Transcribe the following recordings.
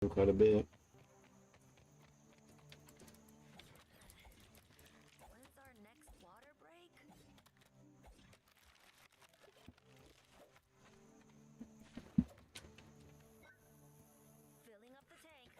quite a bit. When's our next water break? Filling up the tank.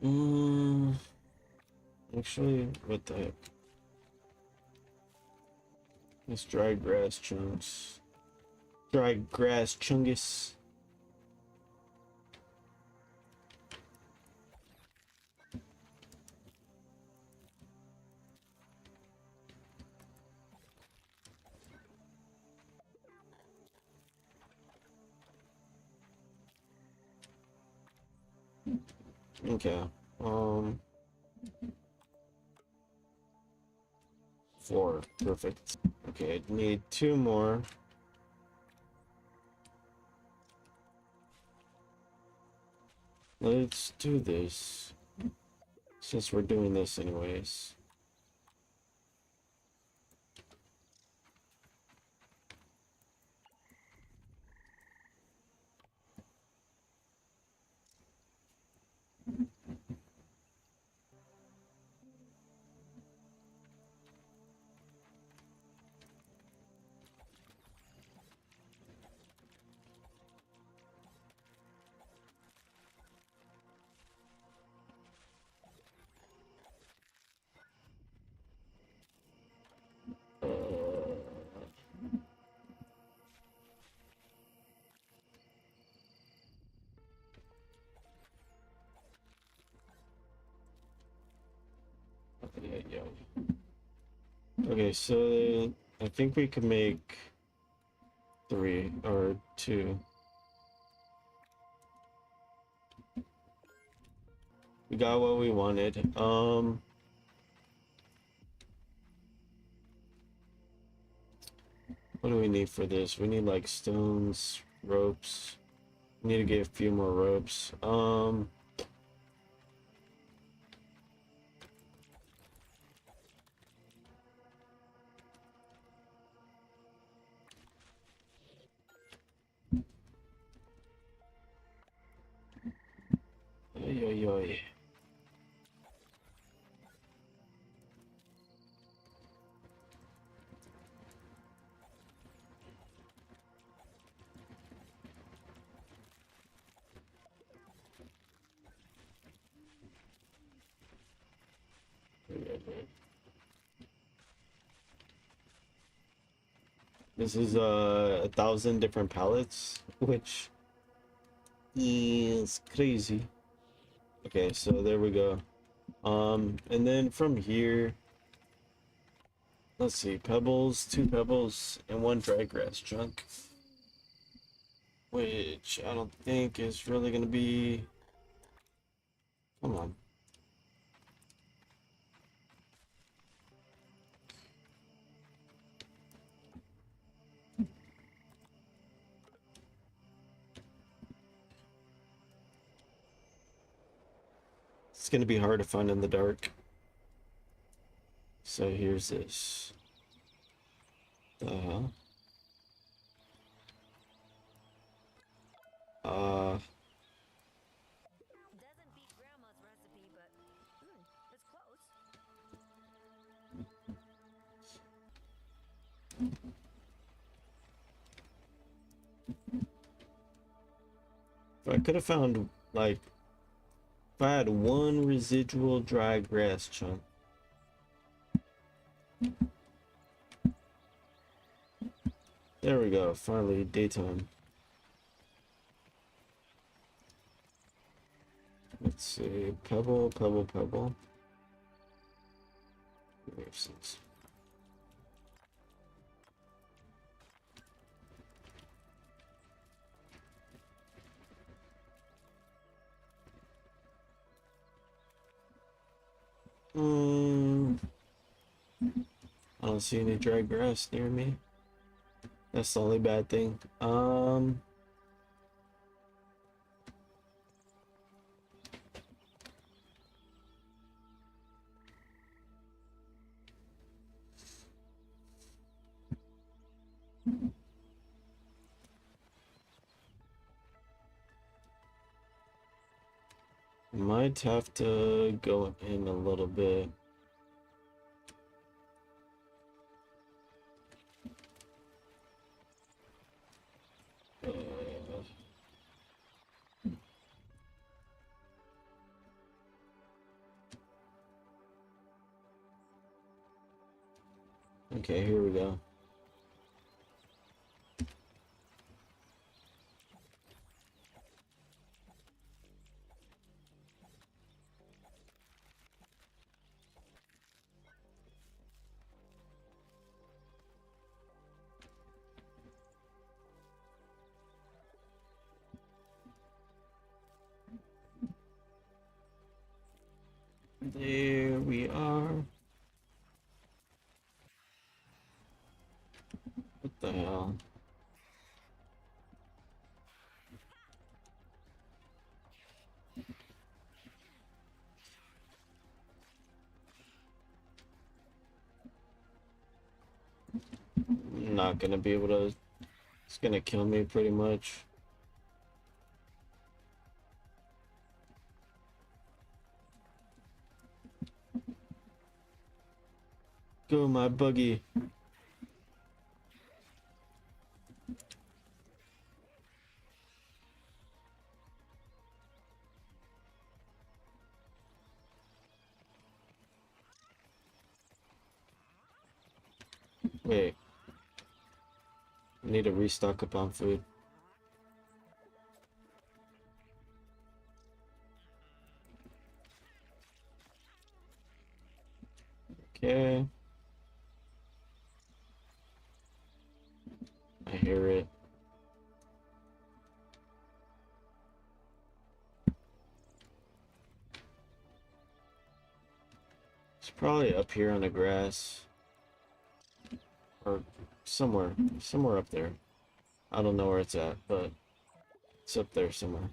Mm, actually, what the heck? It's dry grass chunks. Dry grass chungus. Okay. Um, 4. Perfect. Okay, I need 2 more. Let's do this. Since we're doing this anyways. Yeah. Okay, so I think we could make 3 or 2. We got what we wanted. What do we need for this? We need like stones, ropes. We need to get a few more ropes. Oy, oy, oy. This is 1,000 different pallets, which is crazy. Okay, so there we go. And then from here, let's see, pebbles, 2 pebbles, and 1 dry grass chunk, which I don't think is really gonna be. Come on. It's gonna be hard to find in the dark. So here's this. Uh, uh, Doesn't beat Grandma's recipe, but it's close. if I could have found, like, if I had 1 residual dry grass chunk. There we go, finally daytime. Let's see, pebble, pebble, pebble. Makes sense. I don't see any dry grass near me. That's the only bad thing. Might have to go in a little bit. Okay, here we go. There we are. What the hell? I'm not gonna be able to. It's gonna kill me pretty much. Go, my buggy. Wait. I need to restock up on food. Okay. I hear it. It's probably up here on the grass. Or somewhere up there. I don't know where it's at, but it's up there somewhere.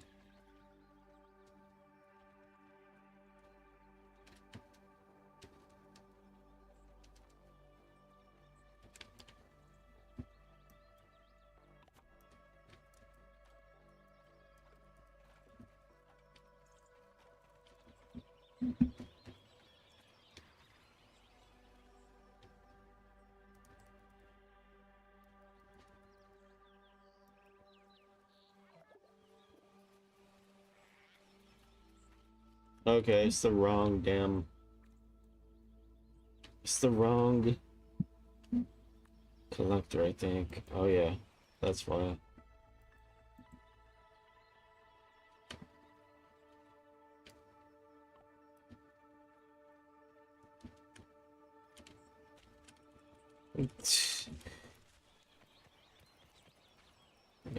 Okay, it's the wrong damn. It's the wrong collector, I think. Oh yeah, that's why.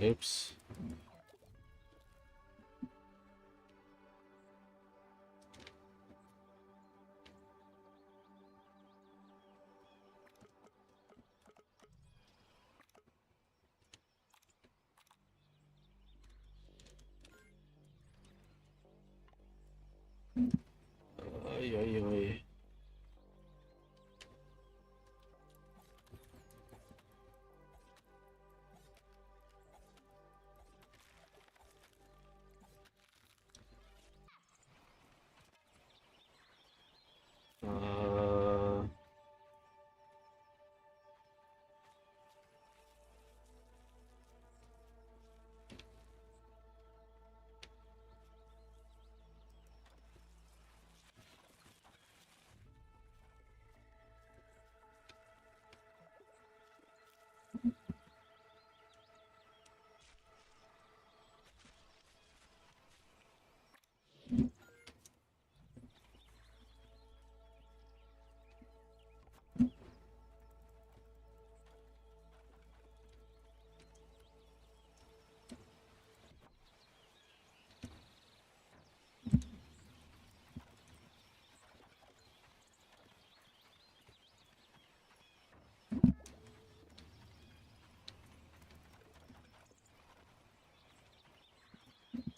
Oops. Ay, ay, ay. Uh,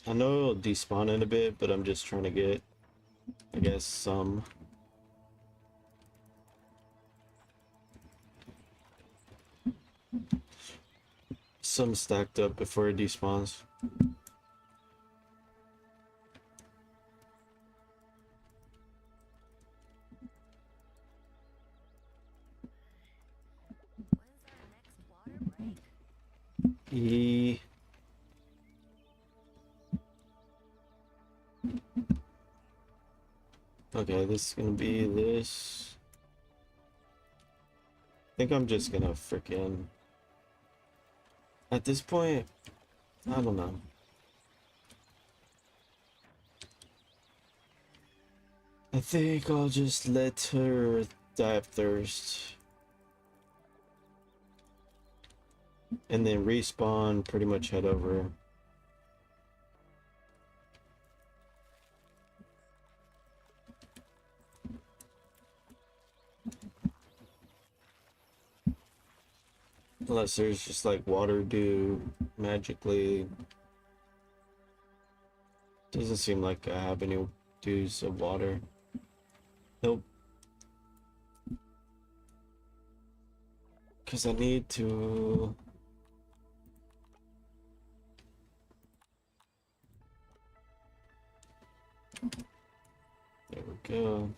I know it'll despawn in a bit, but I'm just trying to get, I guess, some stacked up before it despawns. E. Okay, this is gonna be this. I think I'm just gonna freaking. At this point, I don't know. I think I'll just let her die of thirst. And then respawn, pretty much head over. Unless there's just like water dew magically. Doesn't seem like I have any dews of water. Nope. Because I need to. There we go.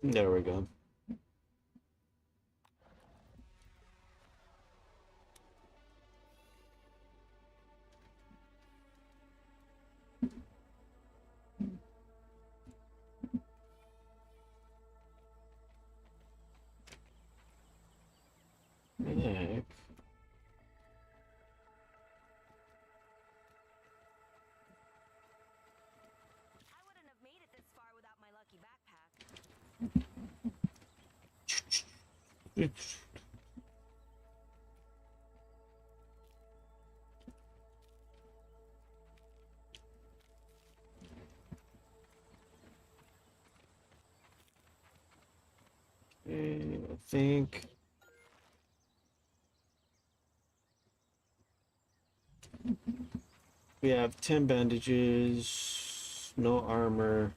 There we go. What the heck? I wouldn't have made it this far without my lucky backpack. Okay, I think. We have 10 bandages, no armor.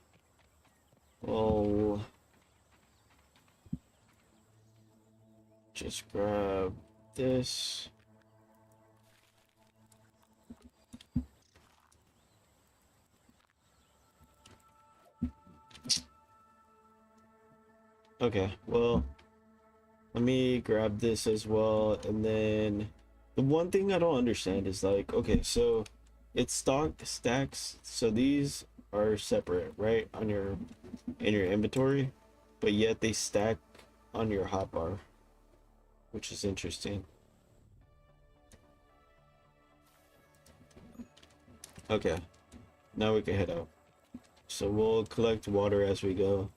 We'll just grab this. Okay, well, let me grab this as well. And then the one thing I don't understand is like, okay, so it's stacks, so these are separate, right, on your in your inventory, but yet they stack on your hotbar, which is interesting. Okay, now we can head out. So we'll collect water as we go.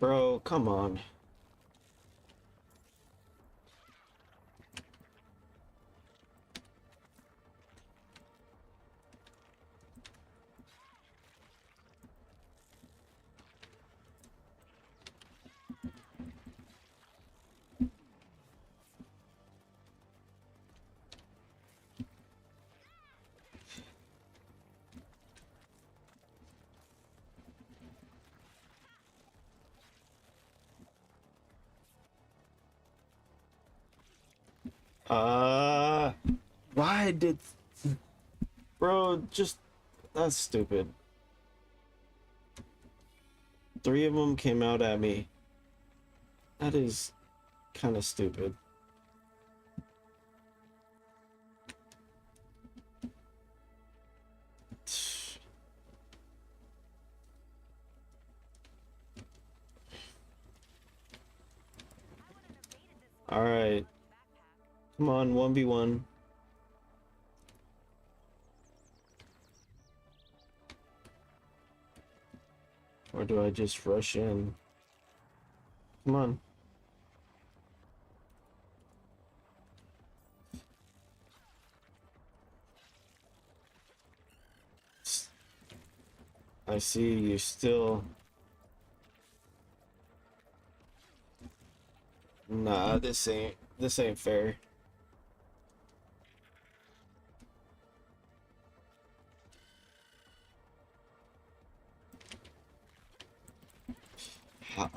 Bro, come on. Uh, why did Bro, just that's stupid. Three of them came out at me. That is kind of stupid. All right, come on, 1v1. Or do I just rush in? Come on. I see you still. Nah, this ain't fair.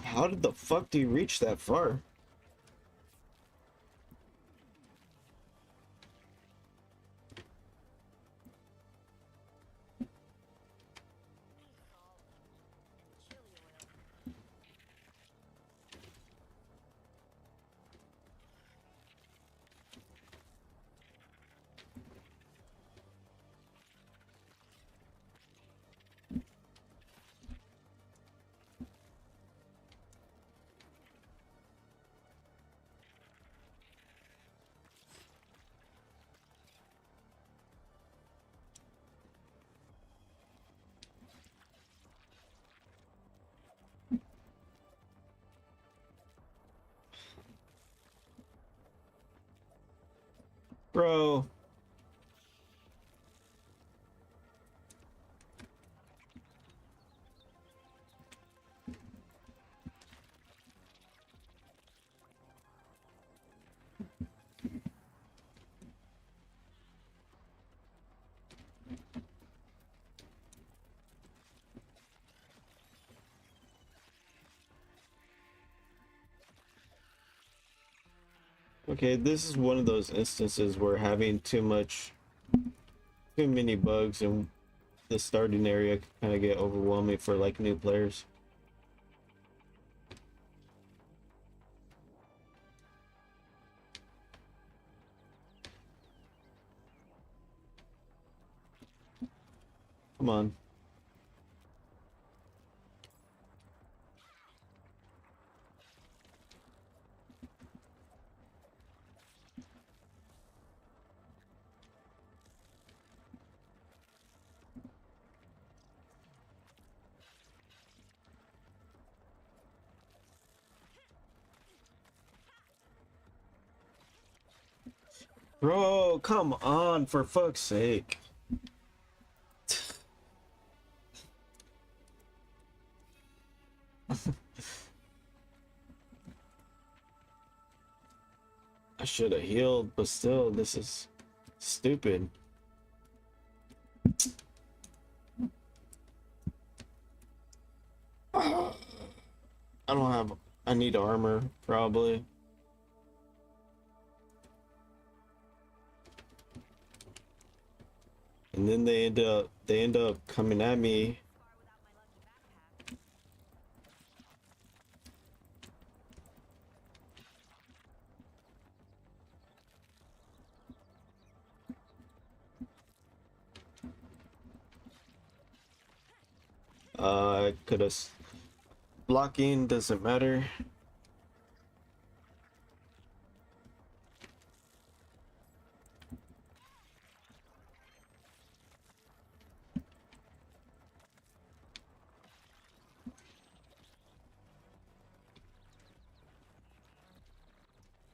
How did the fuck do you reach that far? Bro. Okay, this is one of those instances where having too many bugs in the starting area can kind of get overwhelming for like new players. Come on. Bro, come on, for fuck's sake. I should have healed, but still, this is stupid. I don't have. I need armor, probably. And then they end up coming at me. I could have. Blocking doesn't matter.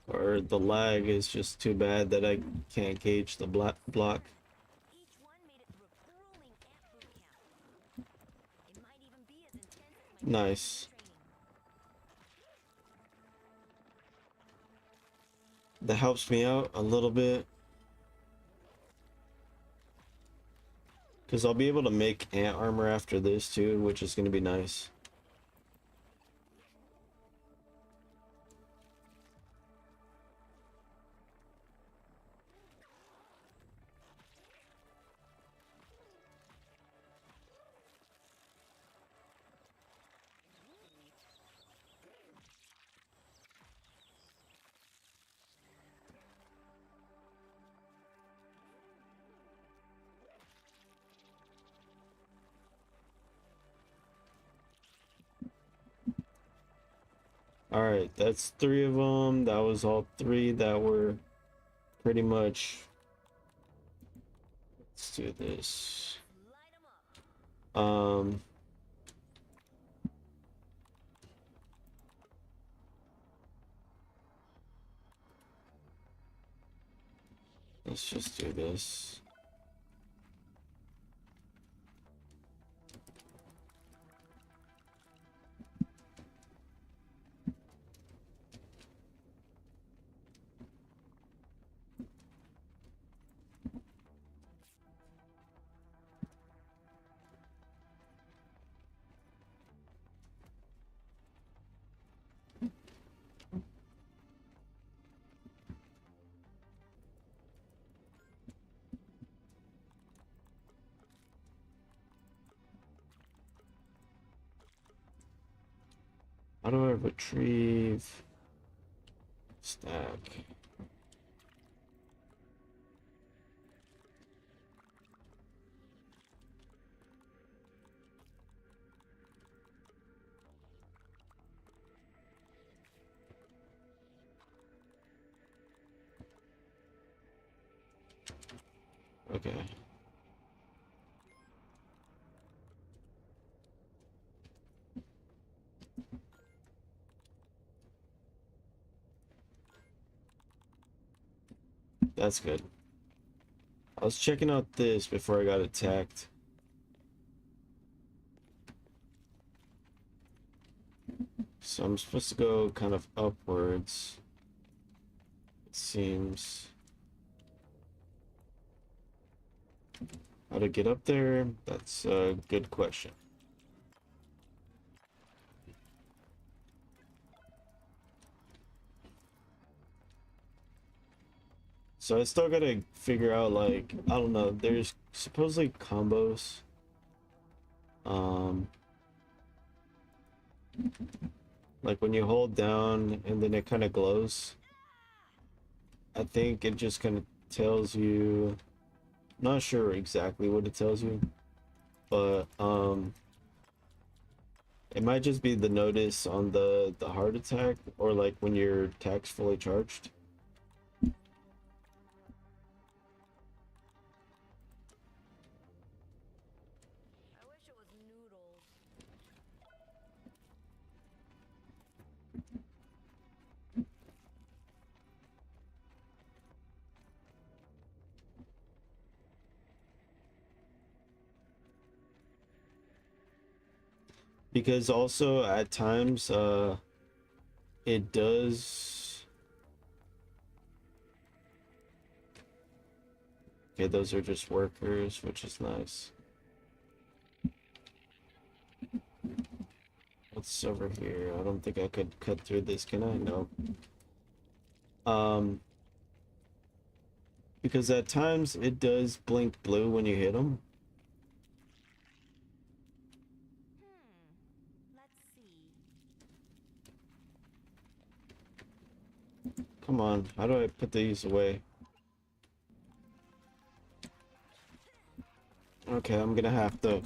Or the lag is just too bad that I can't gauge the block. Each one made it through a grueling ant boot camp. It might even be as intense as my Nice. training. That helps me out a little bit. Because I'll be able to make ant armor after this too, which is going to be nice. All right, that's three of them. That was all three that were pretty much. Let's do this. Light 'em up. Let's just do this. How do I retrieve stack? Okay. That's good. I was checking out this before I got attacked. So I'm supposed to go kind of upwards. It seems. How to get up there? That's a good question. So I still gotta figure out, like, I don't know, there's supposedly combos. Um, like when you hold down and then it kind of glows. I think it just kind of tells you, not sure exactly what it tells you, but it might just be the notice on the heart attack, or like when your attack's fully charged. I wish it was noodles. Because also at times it does. Okay, those are just workers, which is nice. What's over here? I don't think I could cut through this, can I? No. Um, because at times it does blink blue when you hit them. Let's see. Come on, how do I put these away? Okay, I'm gonna have to.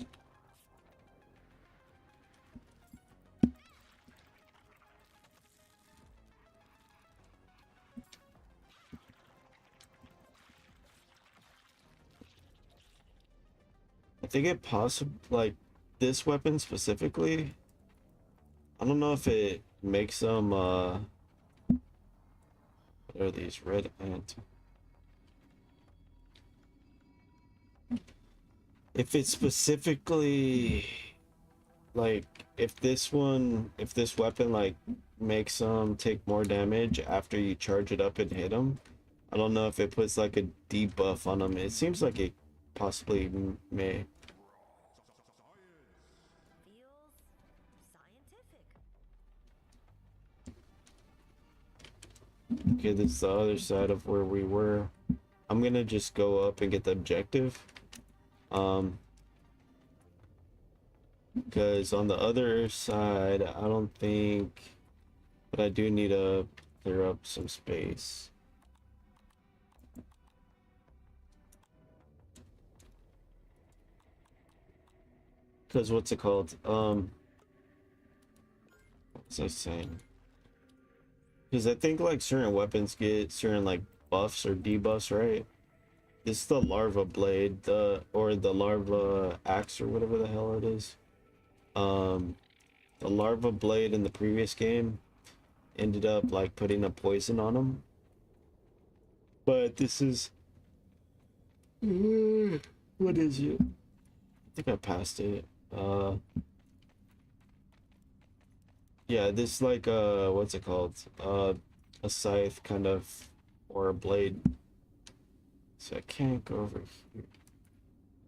I think it possible, like this weapon specifically. I don't know if it makes them. What are these red ant? If it's specifically like if this weapon like makes them take more damage after you charge it up and hit them. I don't know if it puts like a debuff on them. It seems like it possibly may. Feels scientific. Okay, this is the other side of where we were. I'm gonna just go up and get the objective. Because on the other side, I don't think, but I do need to clear up some space. Because what's it called? What was I saying? Because I think like certain weapons get certain like buffs or debuffs, right? It's the larva blade, or the larva axe or whatever the hell it is. Um, the larva blade in the previous game ended up like putting a poison on him, but this is what is it? I think I passed it. Yeah, this like what's it called? A scythe kind of, or a blade. So I can't go over here.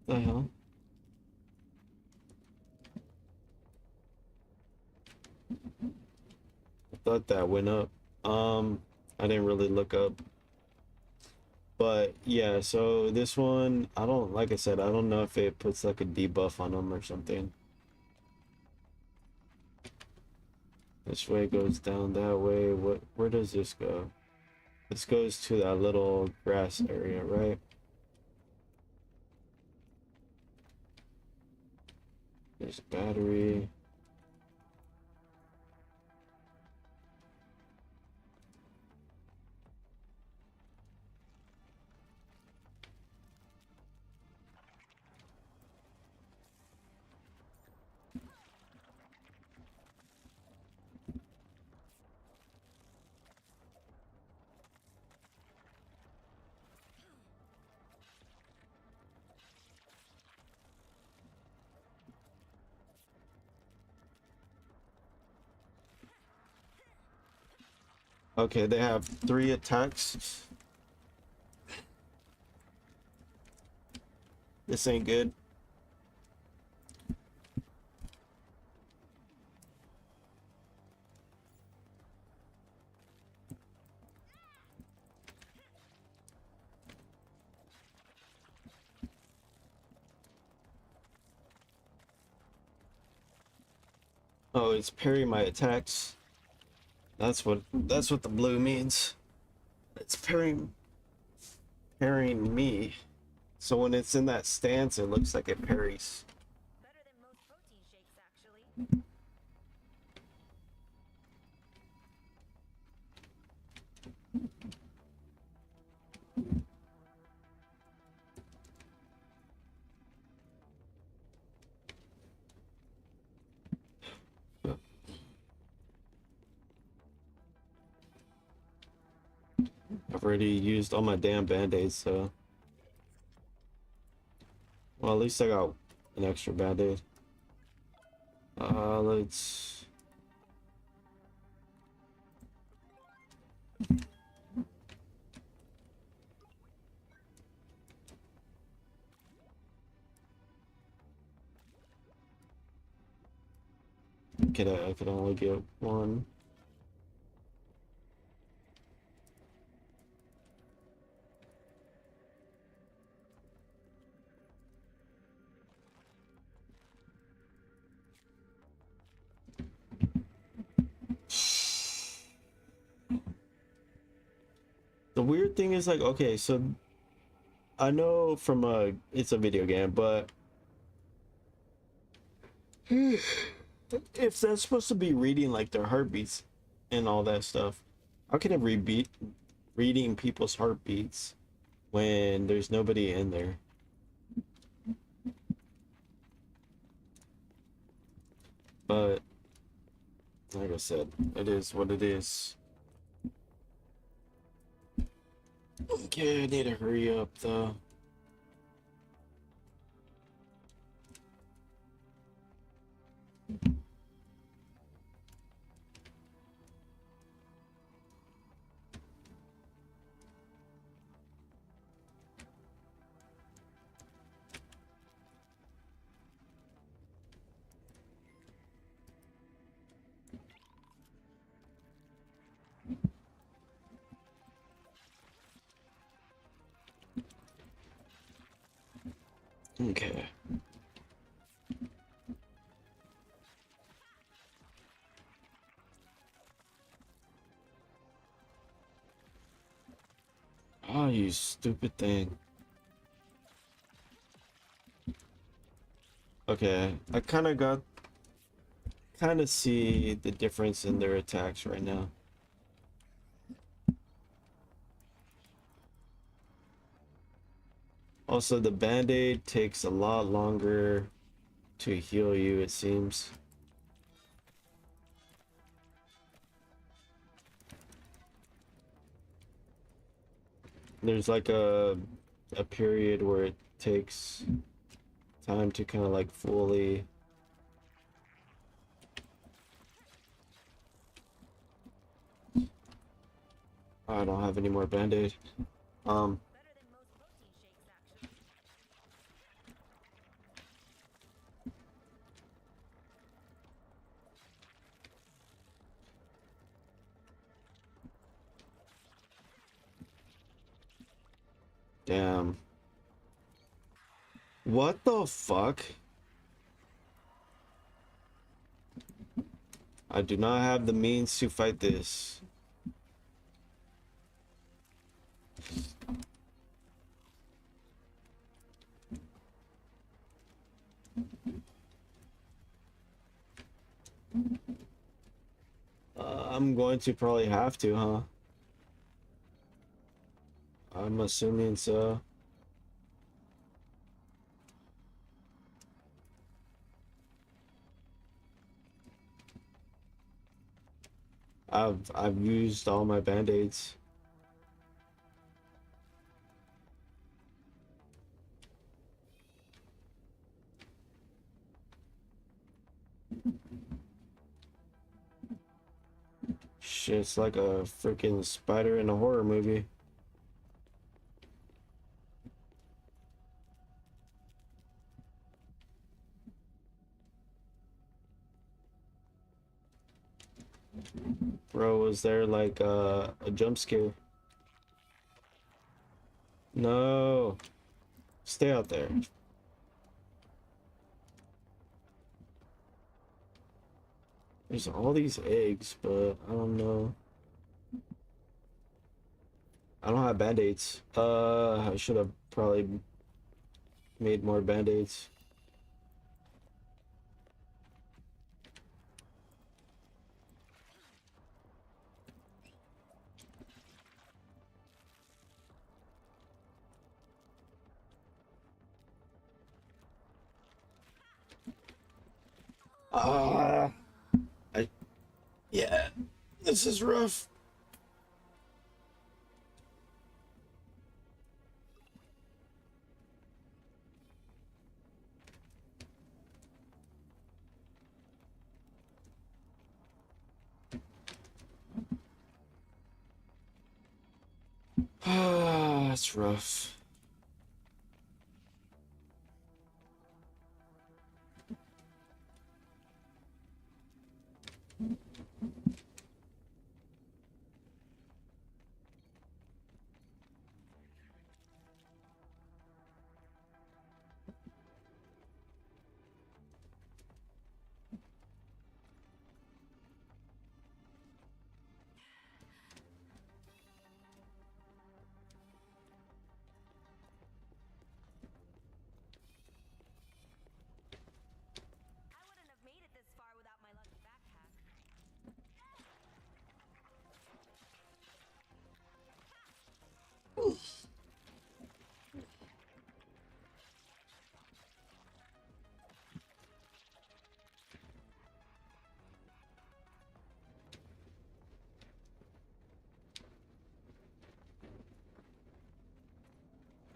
The hell? I thought that went up. I didn't really look up. But yeah, so this one, I don't, like I said, I don't know if it puts like a debuff on them or something. This way goes down that way. Where does this go? This goes to that little grass area, right? There's battery. Okay, they have 3 attacks. This ain't good. Oh, it's parry my attacks. That's what the blue means. It's parrying me. So when it's in that stance, it looks like it parries. Better than most protein shakes, actually. I've already used all my damn band-aids, so well, at least I got an extra band-aid. Let's I could only get one. The weird thing is like, okay, so I know from it's a video game, but if that's supposed to be reading like their heartbeats and all that stuff, how can it reading people's heartbeats when there's nobody in there? But like I said, it is what it is. Okay, I need to hurry up though. Okay. Oh, you stupid thing. Okay, I kind of see the difference in their attacks right now. Also, the band-aid takes a lot longer to heal you, it seems. There's like a period where it takes time to kind of like fully. I don't have any more band-aid. Um, Better than most protein shakes, actually. damn. What the fuck? I do not have the means to fight this. I'm going to probably have to, huh? I'm assuming so. I've used all my band-aids. Shit, it's like a freaking spider in a horror movie. Bro, was there like a jump scare? No, stay out there. There's all these eggs, but I don't know. I don't have band-aids. I should have probably made more band-aids. Ah, I yeah, this is rough. Ah, it's rough. I wouldn't have made it this far without my lucky backpack.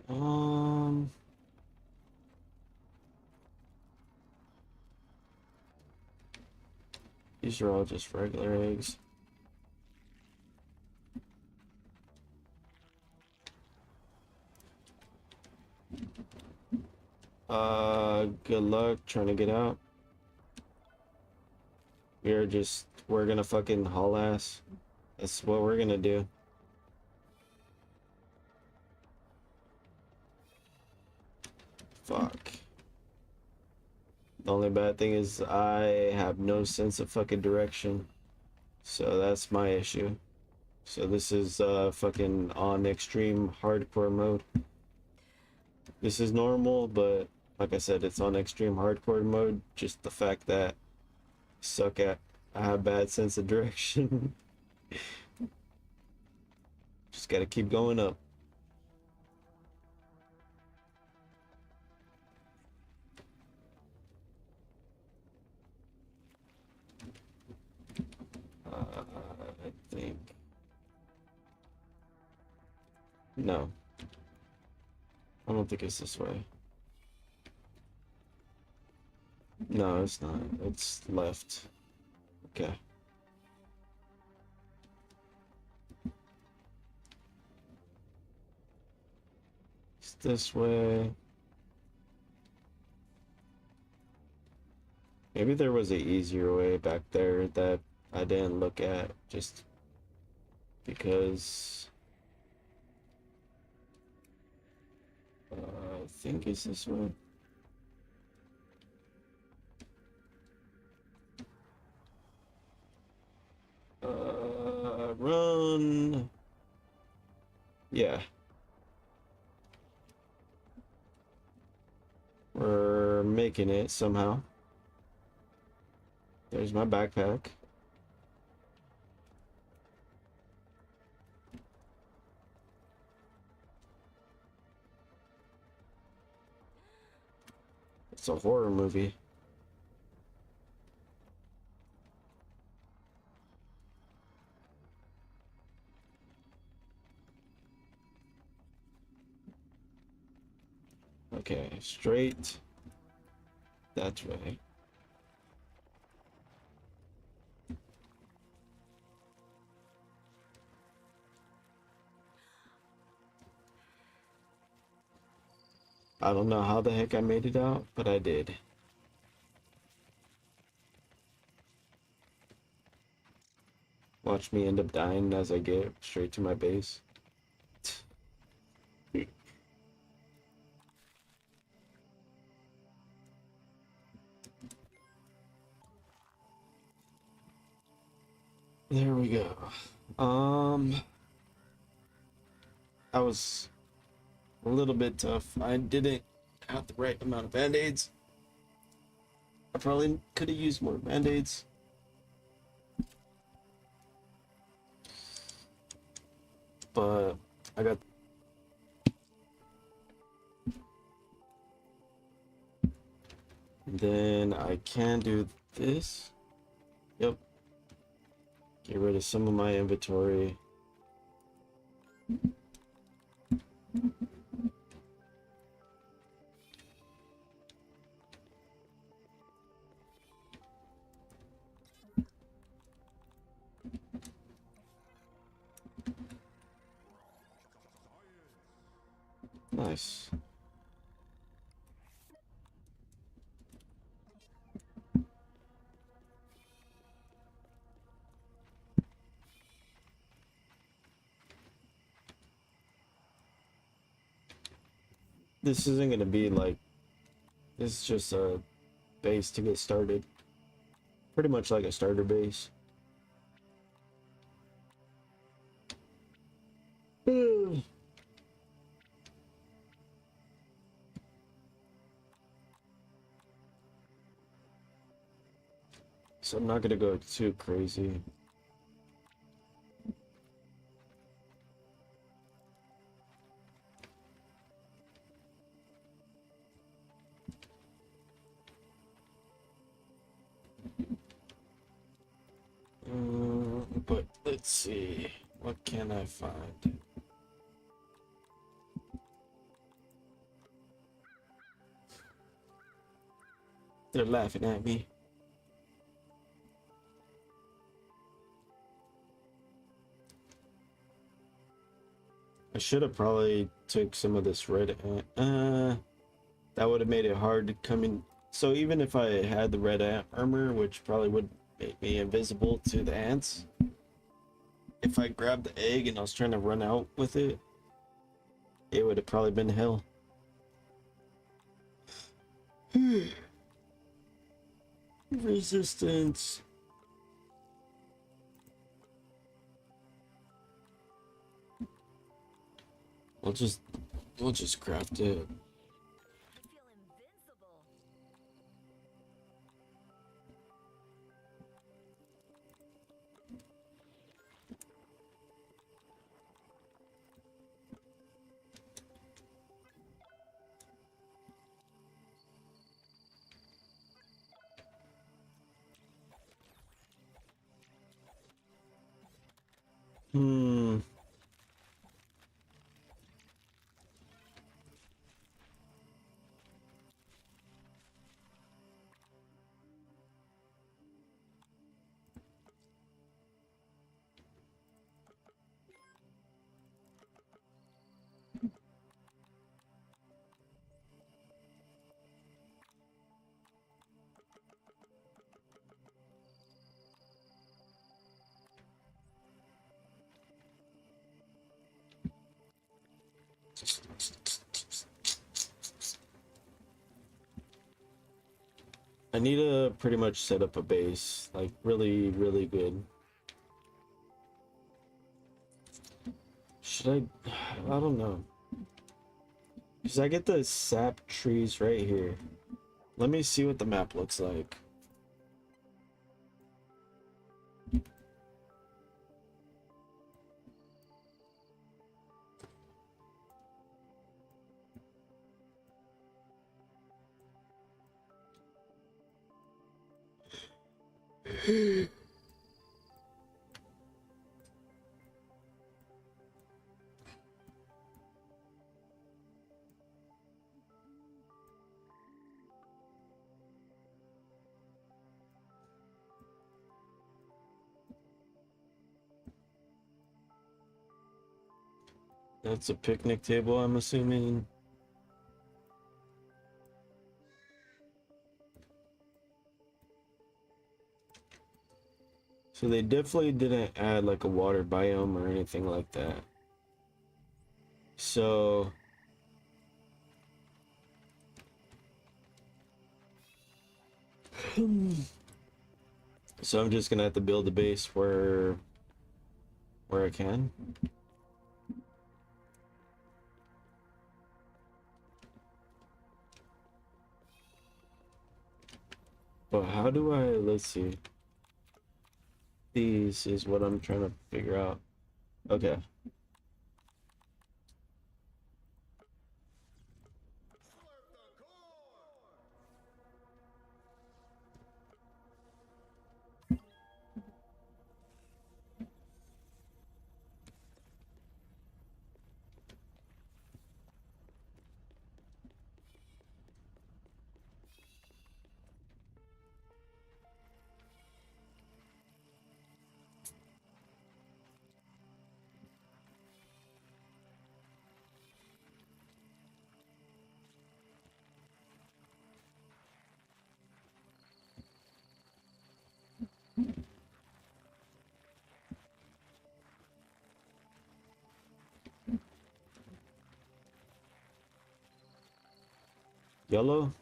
Um, these are all just regular eggs. Good luck trying to get out. We're gonna fucking haul ass. That's what we're gonna do. Fuck. The only bad thing is I have no sense of fucking direction. So that's my issue. So this is fucking on extreme hardcore mode. This is normal, but like I said, it's on extreme hardcore mode. Just the fact that I have bad sense of direction. Just gotta keep going up. No. I don't think it's this way. No, it's not. It's left. Okay. It's this way. Maybe there was an easier way back there that I didn't look at just because I think it's this way. Run. Yeah. We're making it somehow. There's my backpack. It's a horror movie. Okay, straight that way. I don't know how the heck I made it out, but I did. Watch me end up dying as I get straight to my base. There we go. That was a little bit tough. I didn't have the right amount of band-aids. I probably could have used more band-aids. But I got then I can do this. Yep. Get rid of some of my inventory. Nice. This isn't gonna be like, this is just a base to get started. Pretty much like a starter base. So I'm not gonna go too crazy. But let's see, what can I find? They're laughing at me. I should have probably took some of this red ant. That would have made it hard to come in. So even if I had the red ant armor, which probably would make me invisible to the ants, if I grabbed the egg and I was trying to run out with it, it would have probably been hell. Resistance. We'll just craft it. I feel invincible. Hmm. I need to pretty much set up a base, like really, really good. Should I? I don't know. Because I get the sap trees right here. Let me see what the map looks like. That's a picnic table, I'm assuming. So they definitely didn't add like a water biome or anything like that. So so I'm just gonna have to build a base where I can. But how do I, let's see. These is what I'm trying to figure out. Okay. Yellow?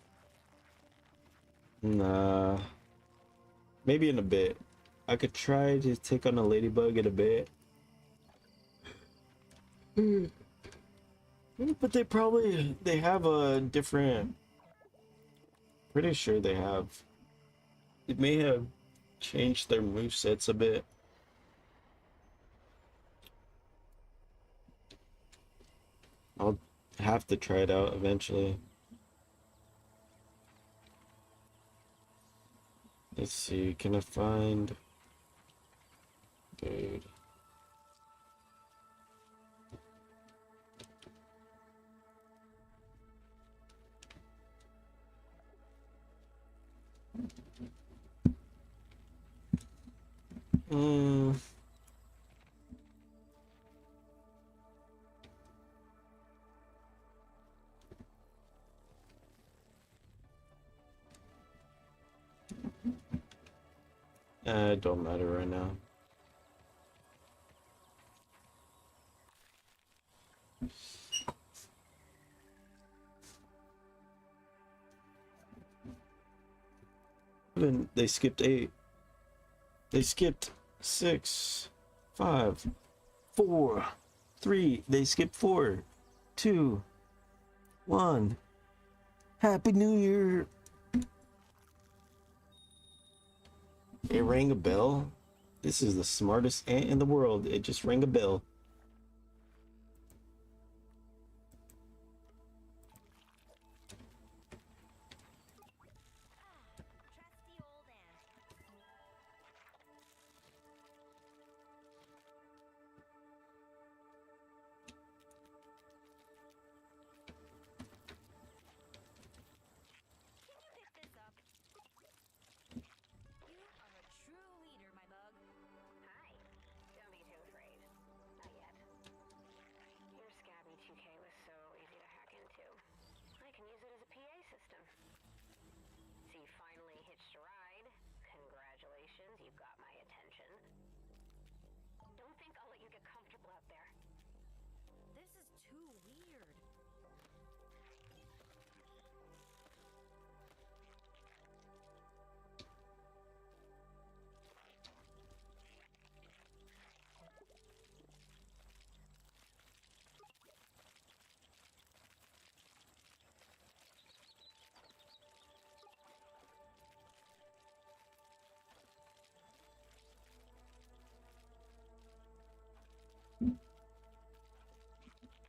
Nah. Maybe in a bit. I could try to take on a ladybug in a bit. But they have a different, pretty sure they have. It may have changed their movesets a bit. I'll have to try it out eventually. Let's see, can I find... Dude. Hmm. It don't matter right now. Then they skipped 8. They skipped 6, 5, 4, 3. They skipped 4, 2, 1. Happy New Year. It rang a bell. This is the smartest ant in the world. It just rang a bell. Trusty old ant. Can you pick this up? You are a true leader, my bug. Hi. Don't be too afraid. I too weird.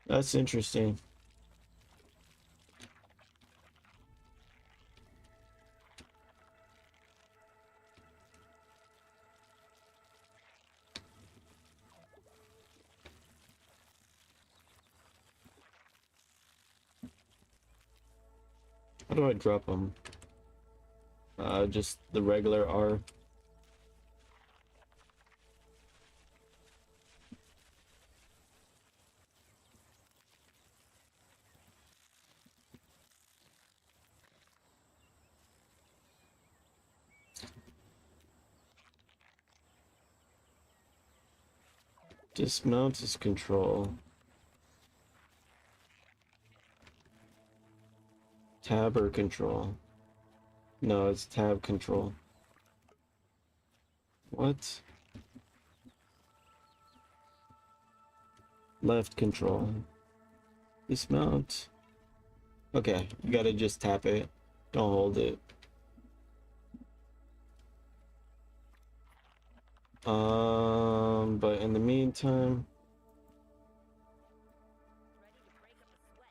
That's interesting. How do I drop them? Just the regular R. Dismount is control. Tab or control? No, it's tab control. What? Left control. Dismount. Okay, you gotta just tap it. Don't hold it. But in the meantime, Ready to break up a sweat.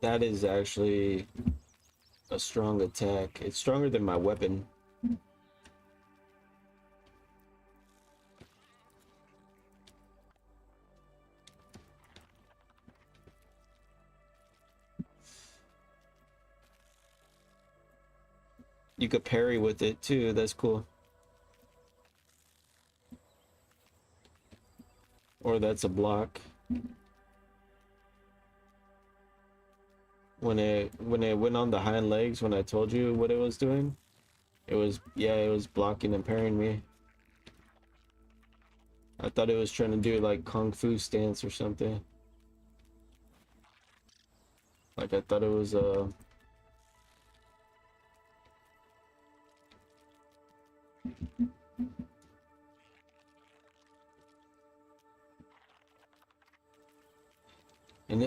that is actually a strong attack. It's stronger than my weapon. You could parry with it too. That's cool. Or that's a block. When it went on the hind legs, when I told you what it was doing, it was, yeah, it was blocking and parrying me. I thought it was trying to do like kung fu stance or something. Like I thought it was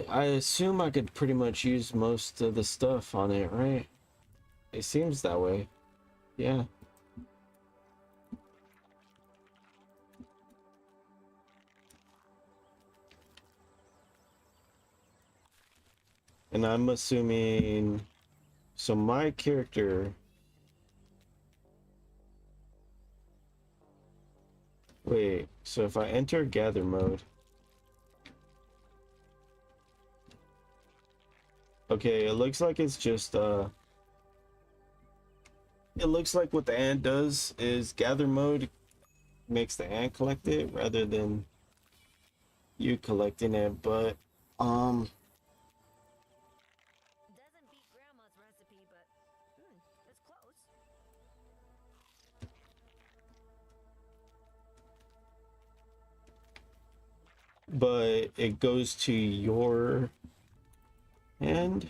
I assume I could pretty much use most of the stuff on it, right? It seems that way. Yeah. And I'm assuming, so my character, wait, so if I enter gather mode, okay, it looks like it's just it looks like what the ant does is gather mode makes the ant collect it rather than you collecting it, but Doesn't beat Grandma's recipe, but it's close. but it goes to your hand,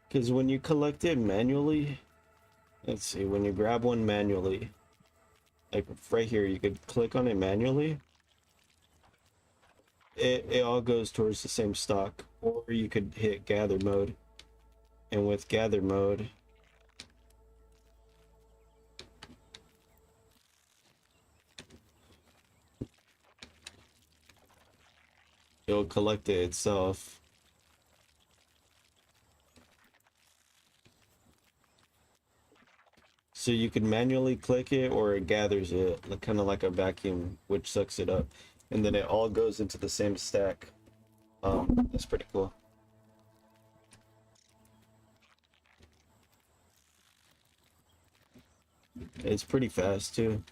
because when you collect it manually, let's see, when you grab one manually, like right here, you could click on it manually, it all goes towards the same stock, or you could hit gather mode, and with gather mode it'll collect it itself. So you could manually click it, or it gathers it, like, kind of like a vacuum, which sucks it up, and then it all goes into the same stack. That's pretty cool. It's pretty fast too.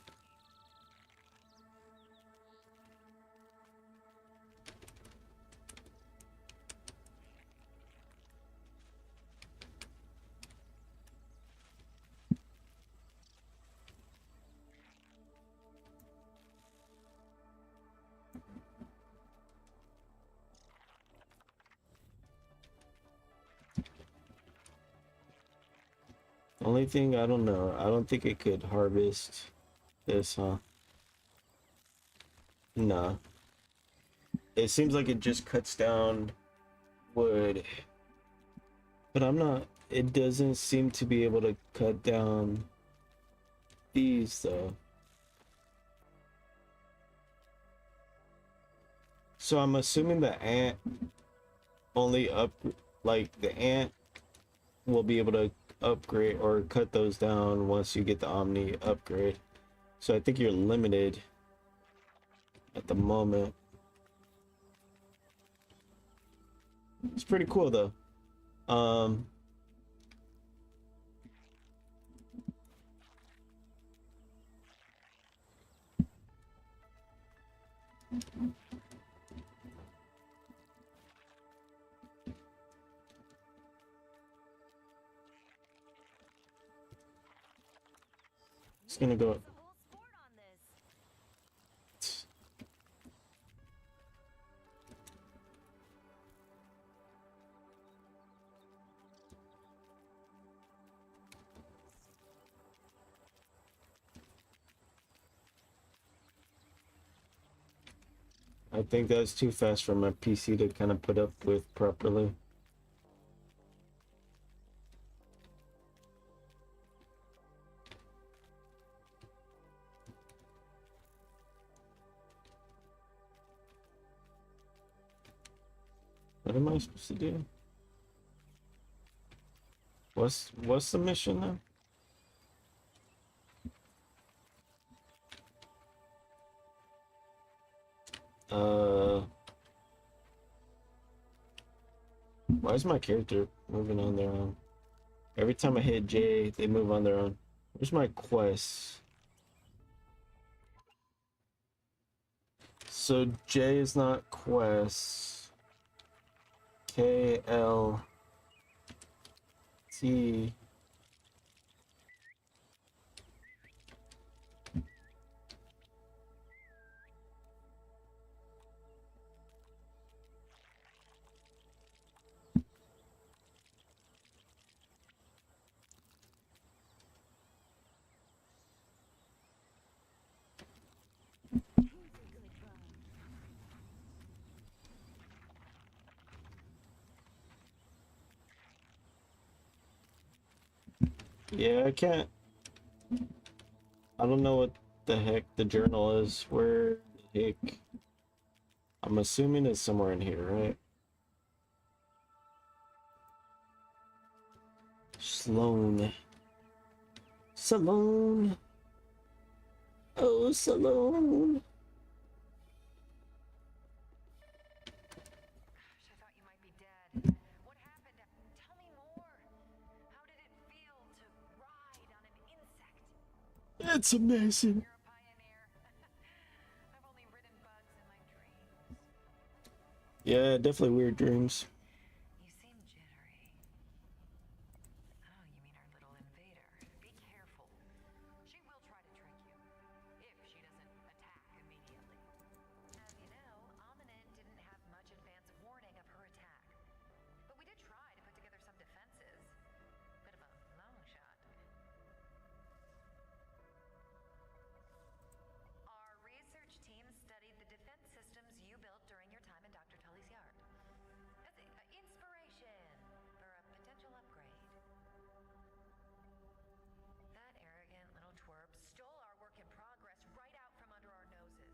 Only thing I don't know. I don't think it could harvest this, huh? Nah. It seems like it just cuts down wood. But I'm not. It doesn't seem to be able to cut down these though. So I'm assuming the ant only up, like the ant will be able to upgrade or cut those down once you get the Omni upgrade. So I think you're limited at the moment. It's pretty cool though. Um, it's gonna go. It's a whole sport on this. I think that's too fast for my PC to kind of put up with properly. What am I supposed to do? What's the mission now? Why is my character moving on their own? Every time I hit J, they move on their own. Where's my quest? So J is not quest. K, L, T. Who's a good bug? Yeah, I can't. I don't know what the heck the journal is. Where the heck? I'm assuming it's somewhere in here, right? Sloan. Salone. Oh, Salone. Gosh, I thought you might be dead. What happened? Tell me more. How did it feel to ride on an insect? It's amazing. You're a pioneer. I've only ridden bugs in my dreams. Yeah, definitely weird dreams. You seem jittery. Oh, you mean our little invader. Be careful. She will try to trick you. If she doesn't attack immediately. As you know, Ominin didn't have much advance warning of her attack. But we did try to put together some defenses. Bit of a long shot. Our research team studied the defense systems you built during your time in Dr. Tully's yard. As inspiration for a potential upgrade. That arrogant little twerp stole our work in progress right out from under our noses.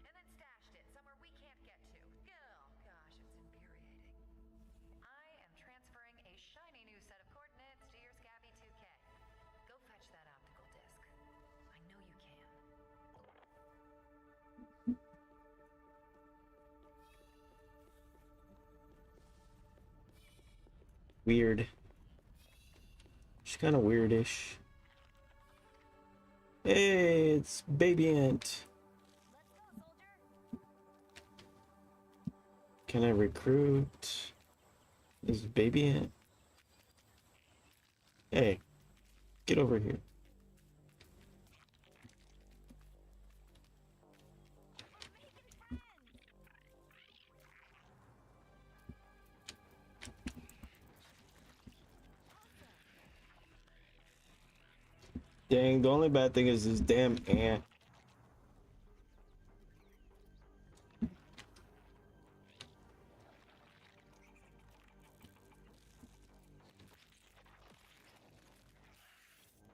And then stashed it somewhere we can't get to. Oh, gosh, it's infuriating. I am transferring a shiny new set of coordinates to your Scabby 2K. Go fetch that optical disc. I know you can. Weird. She's kind of weirdish. Hey, it's Baby Ant. Let's go, soldier. Can I recruit? Is Baby Ant? Hey, get over here. We're making friends. Dang, the only bad thing is this damn ant.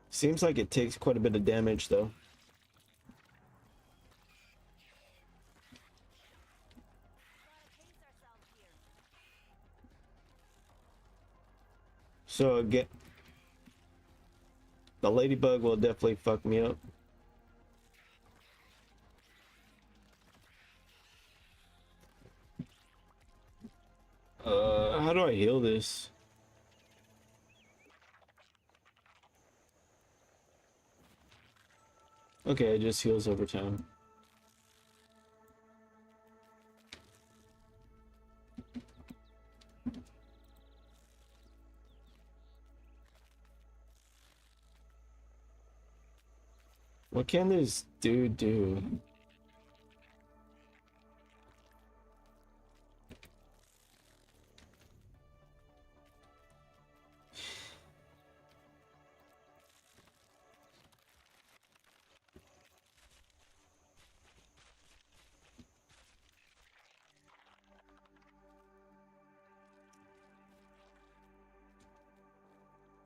Seems like it takes quite a bit of damage though. Gotta pace ourselves here. So again, the ladybug will definitely fuck me up. How do I heal this? Okay, it just heals over time. What can this dude do?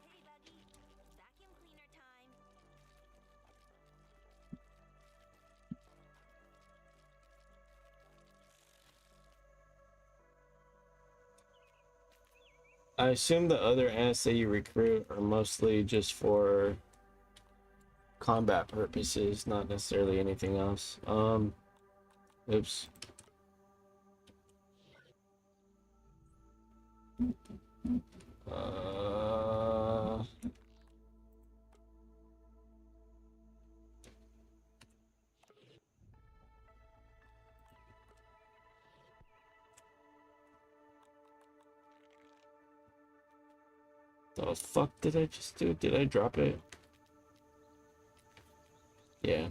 Hey, Buggy. Vacuum cleaner time. I assume the other ants that you recruit are mostly just for combat purposes, not necessarily anything else. Oops. Uh, the fuck did I just do? Did I drop it? Yeah.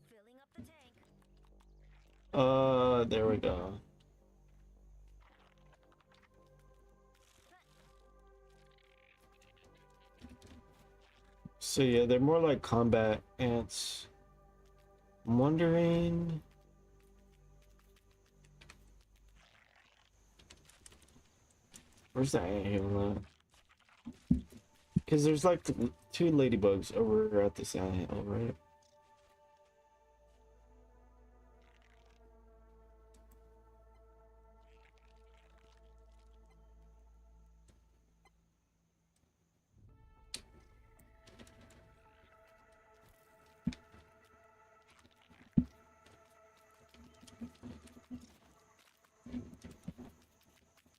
Filling up the tank. There we go. So yeah, they're more like combat ants. I'm wondering. Where's the ant hill at? Because there's like two ladybugs over at this ant hill, right?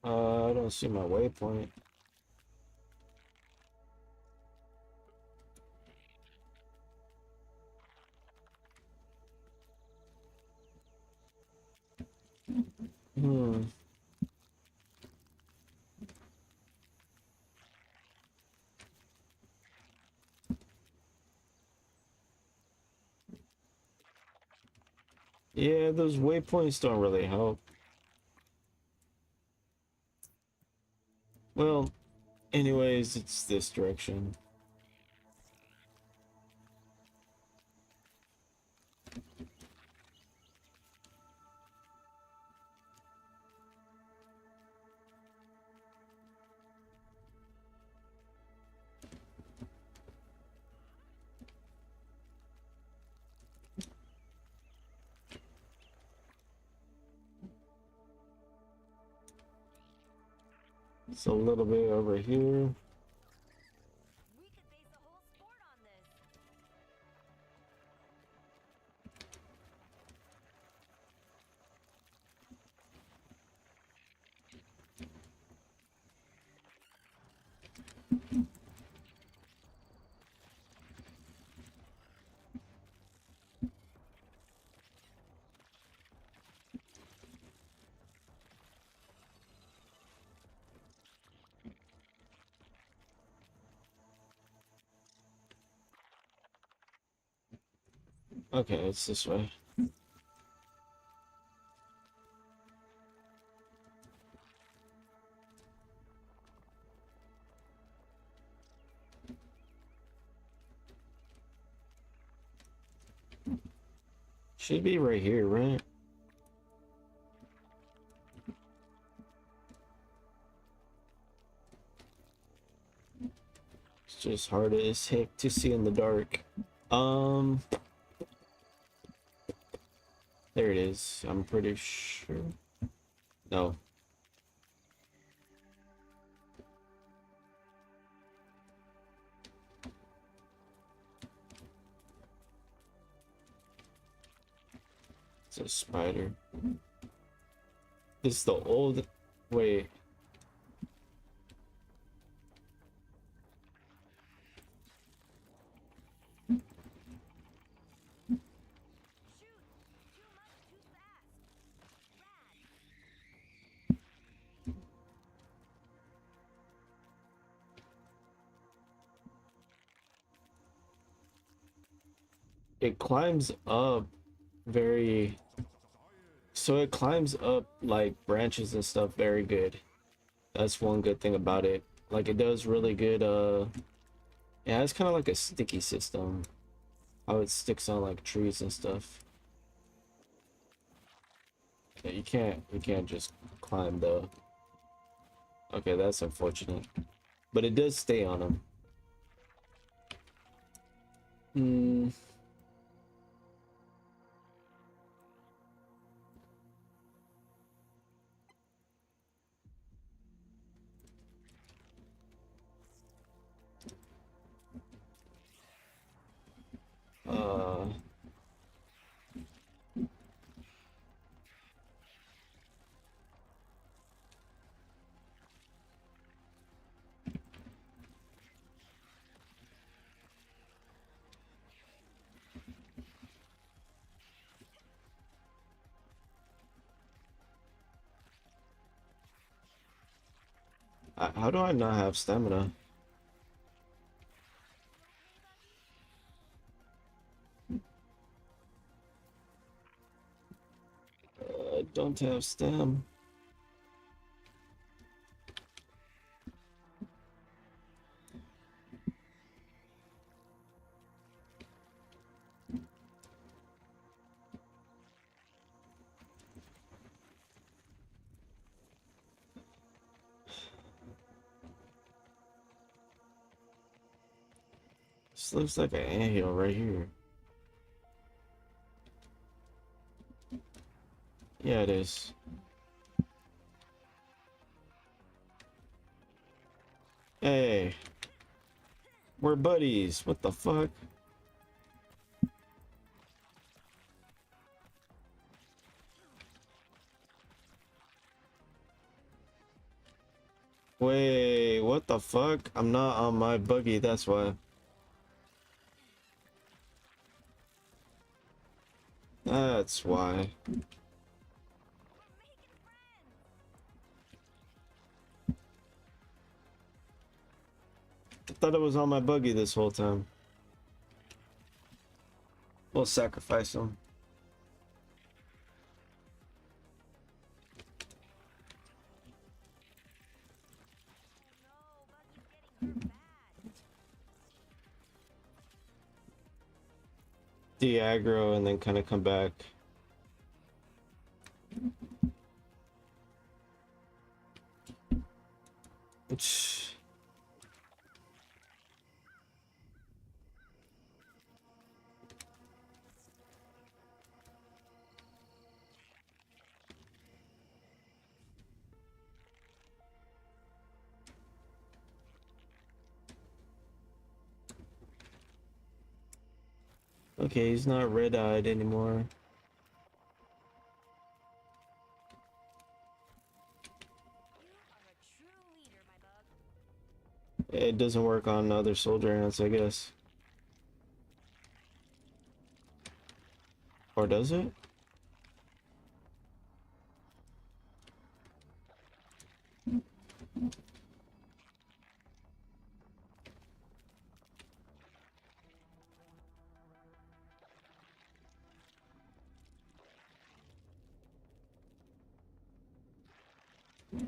I don't see my waypoint. Hmm. Yeah, those waypoints don't really help. Well, anyways, it's this direction. It's a little bit over here. We could base a whole sport on this. Okay, it's this way. Should be right here, right? It's just hard as heck to see in the dark. Um, there it is. I'm pretty sure. No. It's a spider. It's the old. Wait. Shoot! Too much, too fast. Rad. It climbs up very. So it climbs up like branches and stuff very good. That's one good thing about it. Like it does really good. Yeah, it's kind of like a sticky system. How it sticks on like trees and stuff. Yeah, you can't just climb though. Okay, that's unfortunate. But it does stay on them. Hmm. Uh, how do I not have stamina? I don't have stam. This looks like an anthill right here. Yeah, it is. Hey, we're buddies. What the fuck? Wait, what the fuck? I'm not on my buggy, that's why. That's why. We're making friends. I thought it was on my buggy this whole time. We'll sacrifice him. Oh no, Buggy's getting hurt bad. De-aggro and then kind of come back. Which... Okay, he's not red-eyed anymore. You are a true leader, my bug. It doesn't work on other soldier ants, I guess. Or does it?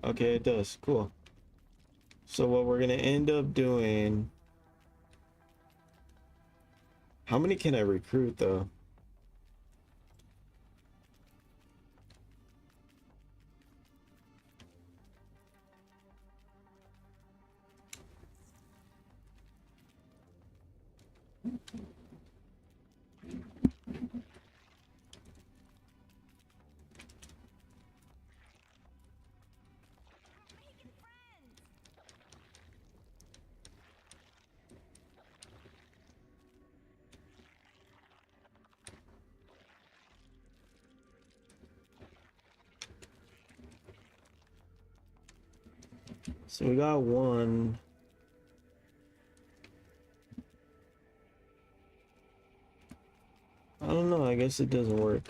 Okay, it does. Cool. So what we're gonna end up doing, how many can I recruit though? Making friends. So we got one. I don't know, I guess it doesn't work.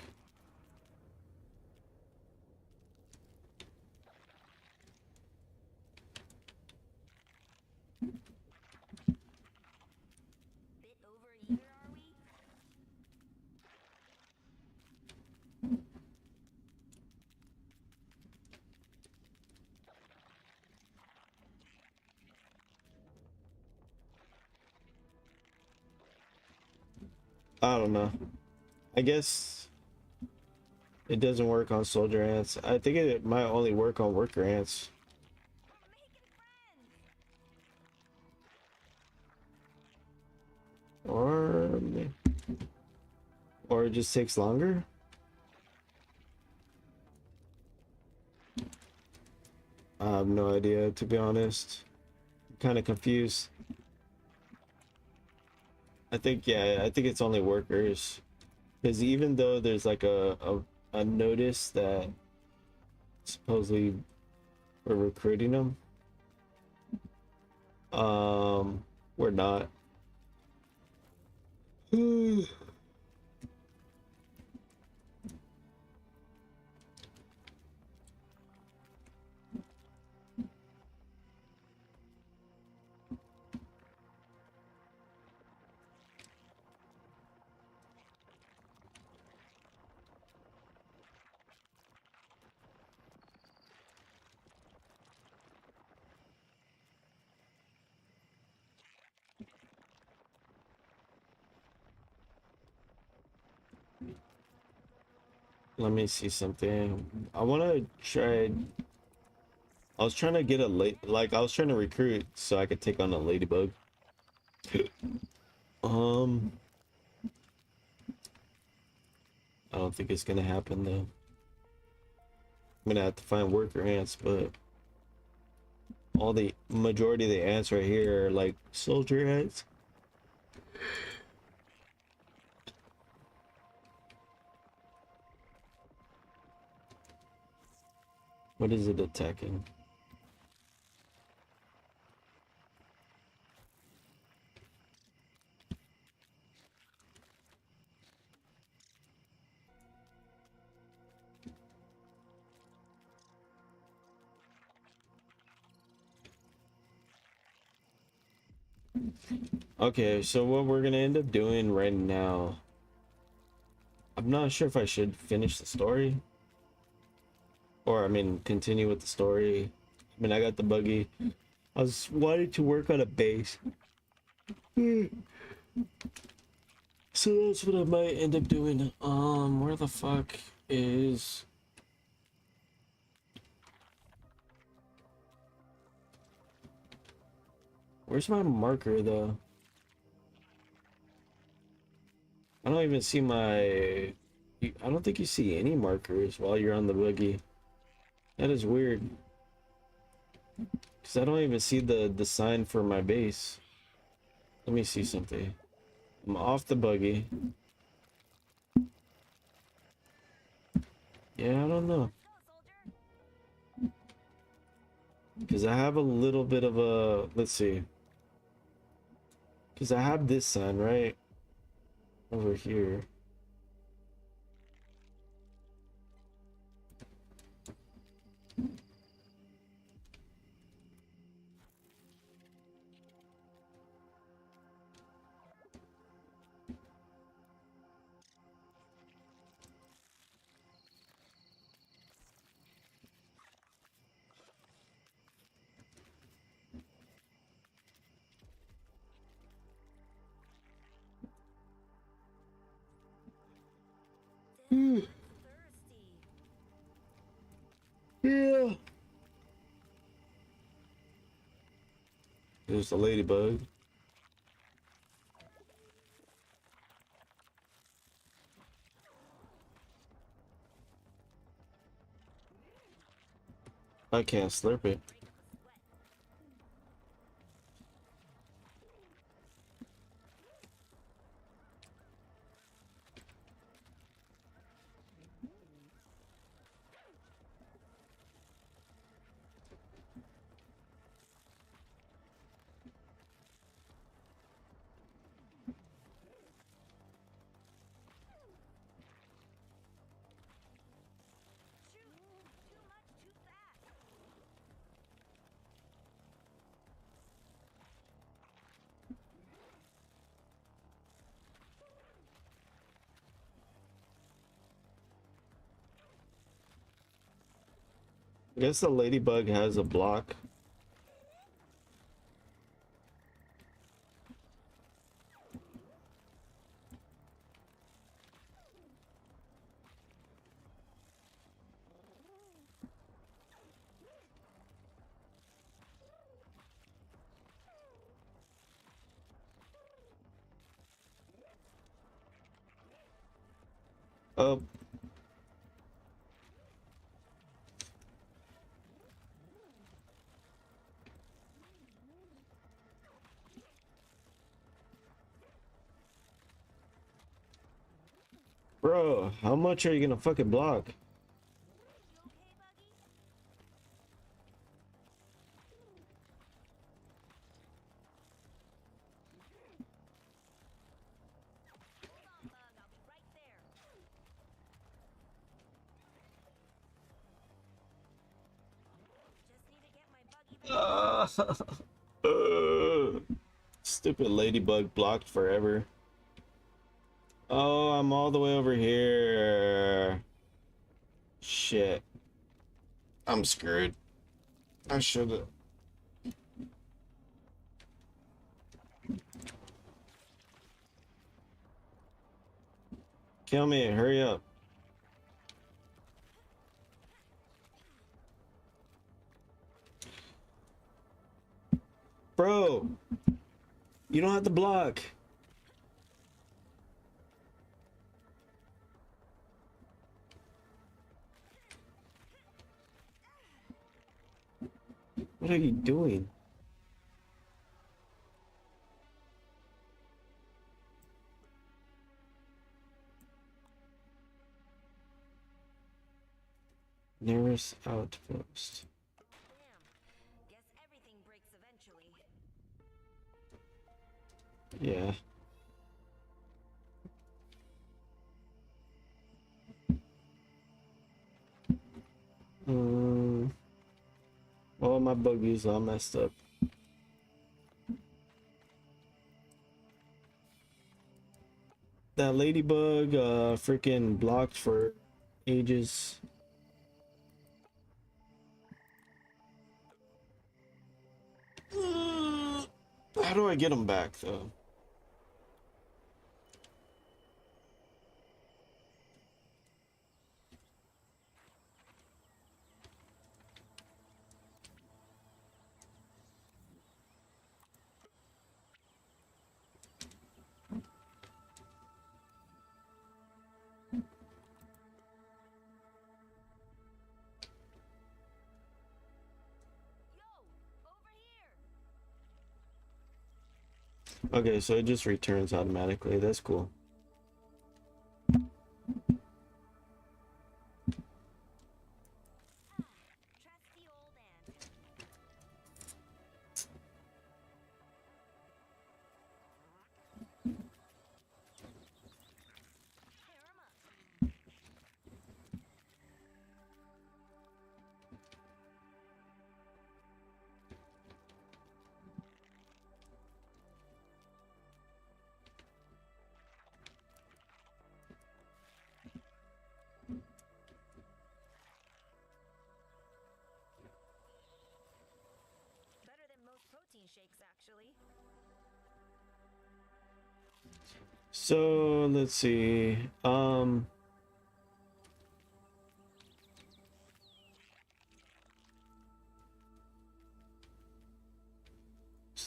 Bit overeager, are we? I don't know. I guess it doesn't work on soldier ants. I think it might only work on worker ants. Making friends. Or or it just takes longer? I have no idea, to be honest. I'm kind of confused. Yeah, I think it's only workers. Because even though there's like a notice that supposedly we're recruiting them, we're not. Let me see something. I want to try. I was trying to get a I was trying to recruit so I could take on a ladybug. Um, I don't think it's gonna happen though. I'm gonna have to find worker ants, but all the majority of the ants right here are like soldier ants. What is it attacking? Okay, so what we're gonna end up doing right now, I'm not sure if I should finish the story or I mean continue with the story. I mean, I got the buggy. I was wanting to work on a base. So that's what I might end up doing. Where the fuck is... Where's my marker though? I don't even see my... I don't think you see any markers while you're on the buggy. That is weird. Because I don't even see the sign for my base. Let me see something. I'm off the buggy. Yeah, I don't know. Let's go, soldier. Because I have a little bit of a... Let's see. Because I have this sign right over here. Thirsty. Yeah. There's the ladybug. I can't slurp it. Break of a sweat. Shoot! Too much, too fast. I guess the ladybug has a block. Oh, bro, how much are you gonna fucking block? You okay, Buggy? Hold on, Bug. I'll be right there. Just need to get my buggy back. Stupid ladybug blocked forever. Oh, I'm all the way over here. Shit. I'm screwed. I should have. Kill me, hurry up. Bro, you don't have to block. What are you doing? Nearest outpost. Damn. Guess everything breaks eventually. Yeah. Um, all my buggies all messed up. That ladybug freaking blocked for ages. How do I get them back though? Yo, over here. Okay, so it just returns automatically. That's cool. Trusty old ant. Pair 'em up. Better than most protein shakes, actually. So let's see.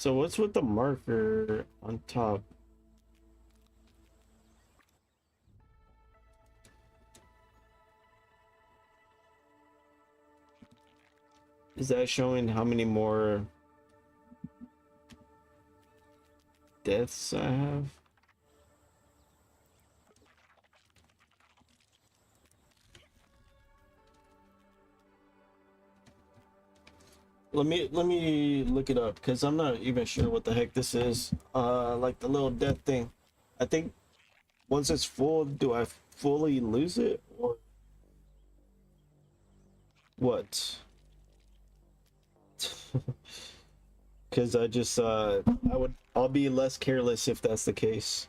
So what's with the marker on top? Is that showing how many more deaths I have? Let me look it up because I'm not even sure what the heck this is. Like the little death thing. I think once it's full, do I fully lose it or what? Because I just I'll be less careless if that's the case.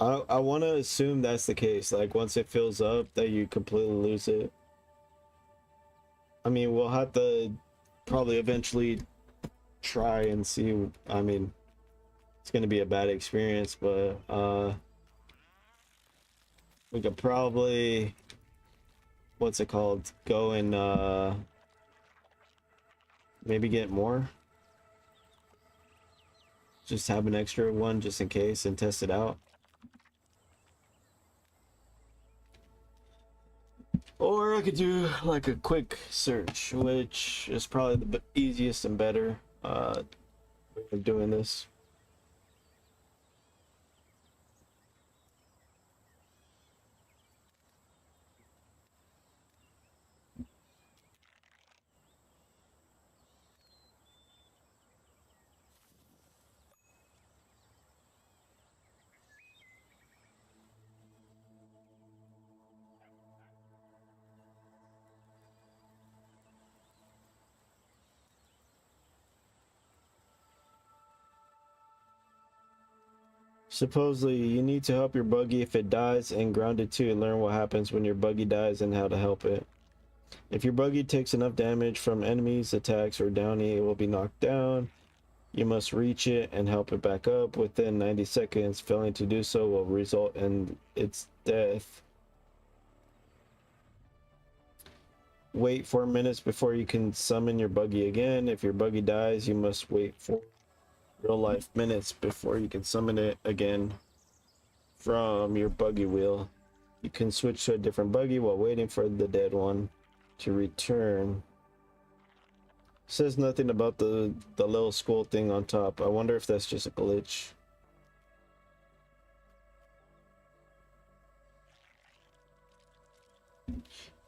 I want to assume that's the case. Like once it fills up, that you completely lose it. I mean, we'll have to probably eventually try and see. I mean, it's gonna be a bad experience, but we could probably, what's it called? Go and maybe get more. Just have an extra one just in case and test it out. Or I could do like a quick search, which is probably the easiest and better way of doing this. Supposedly, you need to help your buggy if it dies and ground it too. Learn what happens when your buggy dies and how to help it. If your buggy takes enough damage from enemies, attacks, or downing, it will be knocked down. You must reach it and help it back up within 90 seconds. Failing to do so will result in its death. Wait 4 minutes before you can summon your buggy again. If your buggy dies, you must wait 4 real life minutes before you can summon it again from your buggy wheel. You can switch to a different buggy while waiting for the dead one to return. Says nothing about the little school thing on top. I wonder if that's just a glitch.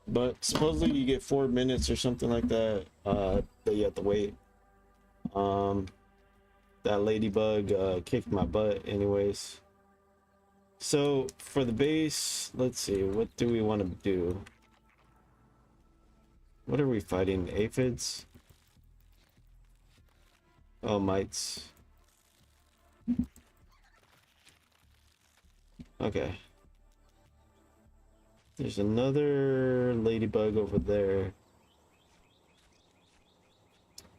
But supposedly you get 4 minutes or something like that that you have to wait. That ladybug kicked my butt anyways. So for the base, let's see, what do we want to do? What are we fighting? Aphids? Oh, mites. Okay. There's another ladybug over there.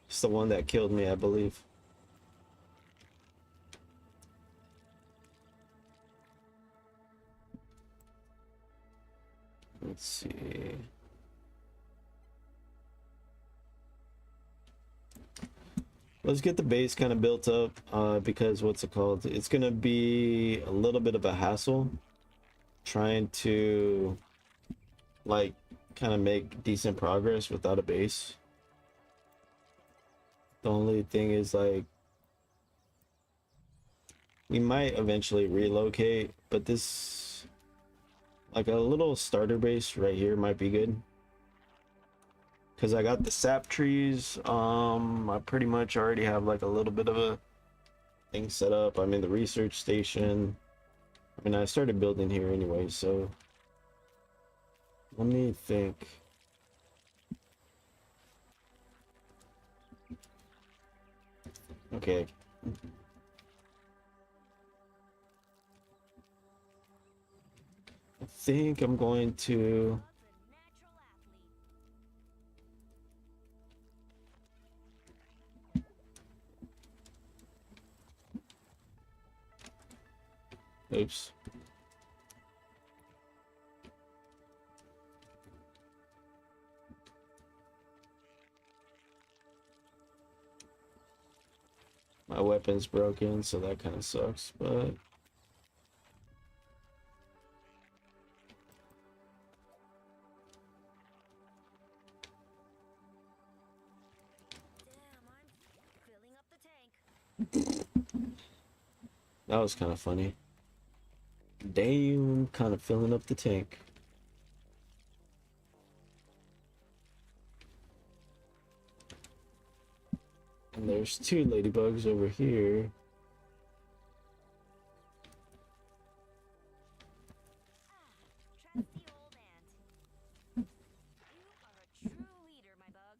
It's the one that killed me, I believe. Let's see. Let's get the base kind of built up because what's it called? It's going to be a little bit of a hassle trying to like kind of make decent progress without a base. The only thing is like we might eventually relocate, but this like a little starter base right here might be good. Because I got the sap trees. I pretty much already have like a little bit of a thing set up. I'm in the research station. I mean, I started building here anyway, so let me think. Okay. I think I'm going to Oops. My weapon's broken, so that kind of sucks, but Damn, I'm filling up the tank. that was kind of funny. Damn, kind of filling up the tank. And there's two ladybugs over here. Trusty old ant. You are a true leader, my bug.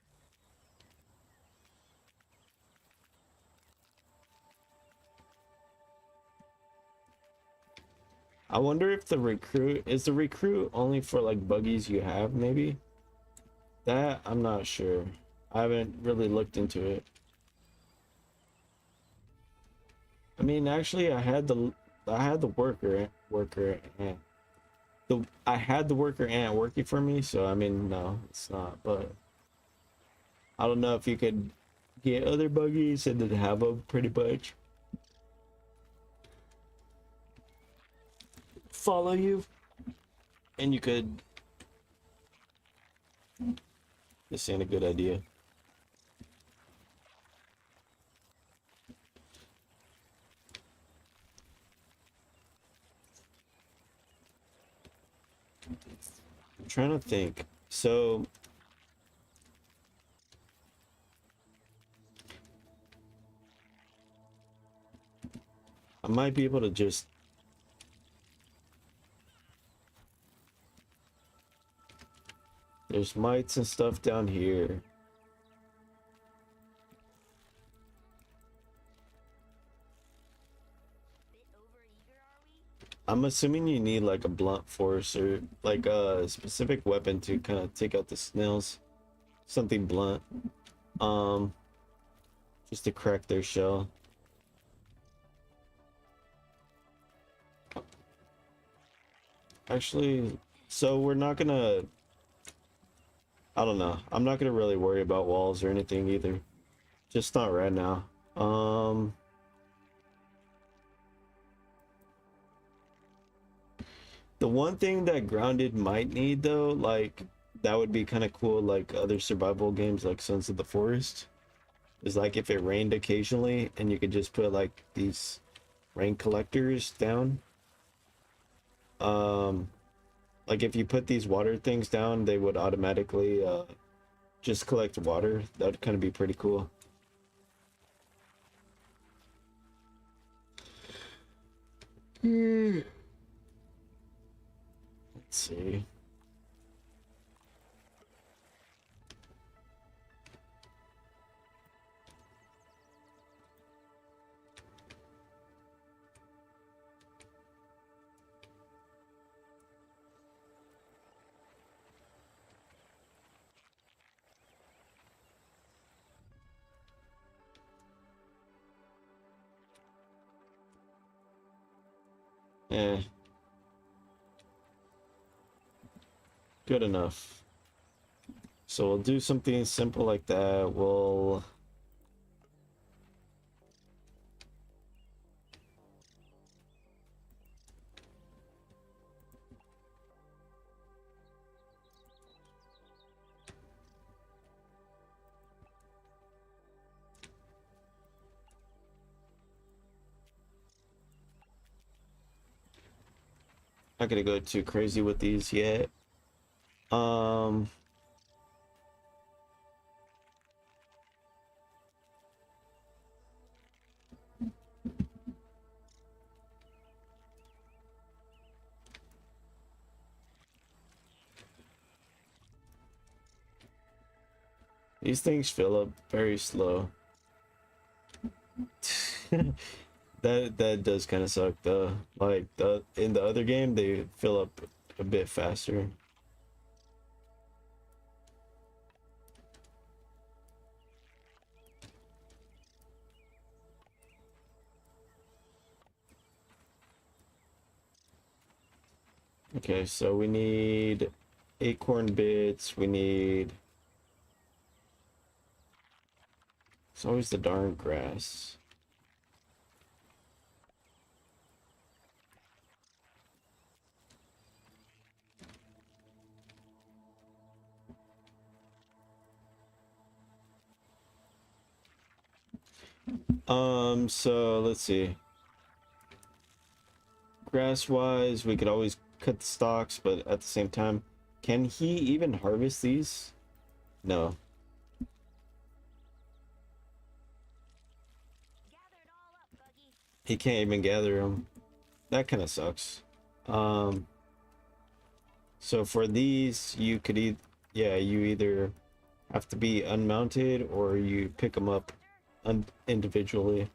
I wonder if the recruit is the recruit only for like buggies you have, maybe? That I'm not sure. I haven't really looked into it. I mean, actually, I had the worker ant. I had the worker ant working for me, so I mean, no, it's not. But I don't know if you could get other buggies and then have them pretty much follow you, and you could. This ain't a good idea. I'm trying to think. So I might be able to just there's mites and stuff down here. Bit overeager, are we? I'm assuming you need like a blunt force or like a specific weapon to kind of take out the snails. Something blunt. Um, just to crack their shell. Actually, so we're not gonna, I don't know. I'm not gonna really worry about walls or anything either. Just not right now. The one thing that grounded might need though, like that would be kind of cool, like other survival games like Sons of the Forest, is like if it rained occasionally and you could just put like these rain collectors down. Um, like if you put these water things down, they would automatically just collect water. That would kind of be pretty cool. Let's see. Eh, good enough. So we'll do something simple like that. We'll not gonna go too crazy with these yet. Um, these things fill up very slow. That does kind of suck though. Like the in the other game, they fill up a bit faster. Okay, so we need acorn bits. We need. It's always the darn grass. So let's see. Grass wise, we could always cut the stalks, but at the same time, can he even harvest these? No, Gather it all up, Buggy. he can't even gather them. That kind of sucks. Um, so for these, you could yeah, you either have to be unmounted or you pick them up individually.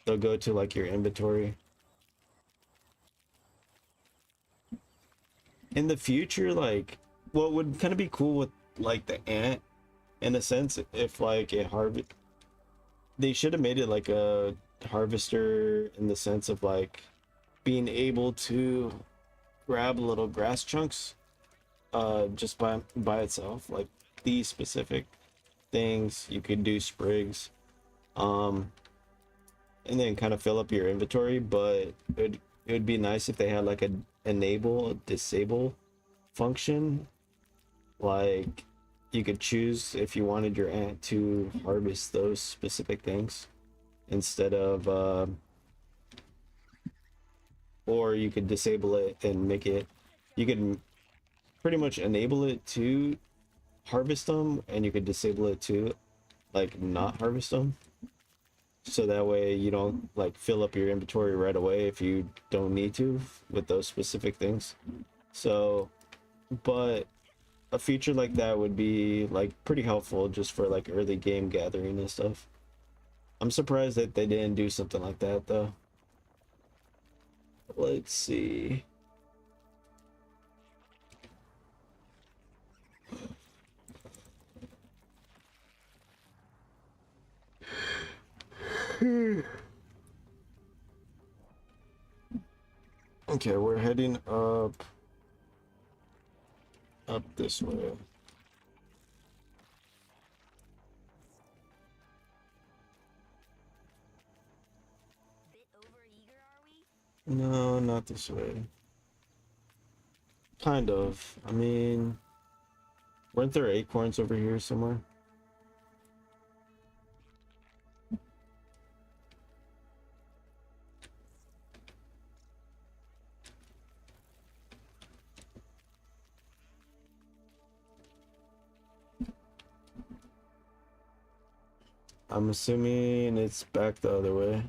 They'll go to like your inventory. In the future, like what would kind of be cool with like the ant in a sense, if like a harvest, they should have made it like a harvester in the sense of like being able to grab little grass chunks just by itself, like these specific things you could do sprigs, um and then kind of fill up your inventory. But it would be nice if they had like a enable disable function, like you could choose if you wanted your ant to harvest those specific things instead of or you could disable it and make it, you could pretty much enable it to harvest them and you could disable it to like not harvest them, so that way you don't like fill up your inventory right away if you don't need to with those specific things. So but a feature like that would be like pretty helpful just for like early game gathering and stuff. I'm surprised that they didn't do something like that though. Let's see. Okay, we're heading up this way. Bit over eager, are we? No, not this way. Kind of. I mean, weren't there acorns over here somewhere? I'm assuming it's back the other way.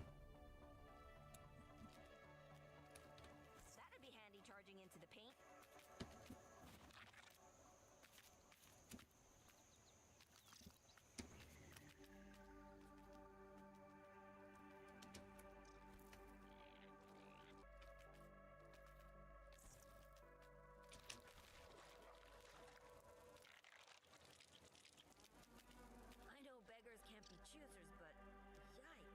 That'd be handy charging into the paint. I know beggars can't be choosers, but yikes.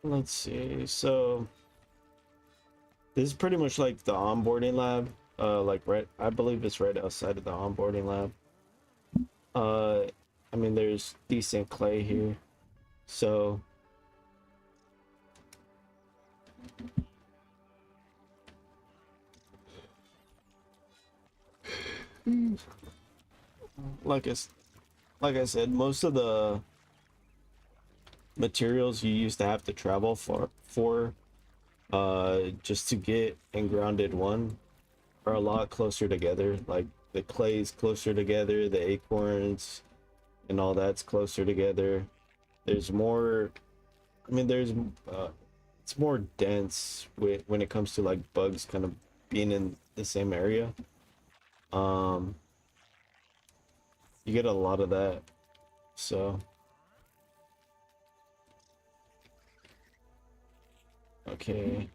Let's see. So this is pretty much like the onboarding lab. Like right, I believe it's right outside of the onboarding lab. Uh, I mean, there's decent clay here, so like I, like I said, most of the materials you used to have to travel for just to get in grounded one are a lot closer together. Like the clay's closer together, the acorns and all that's closer together. There's more. I mean, it's more dense when it comes to like bugs kind of being in the same area. Um, you get a lot of that. So Okay.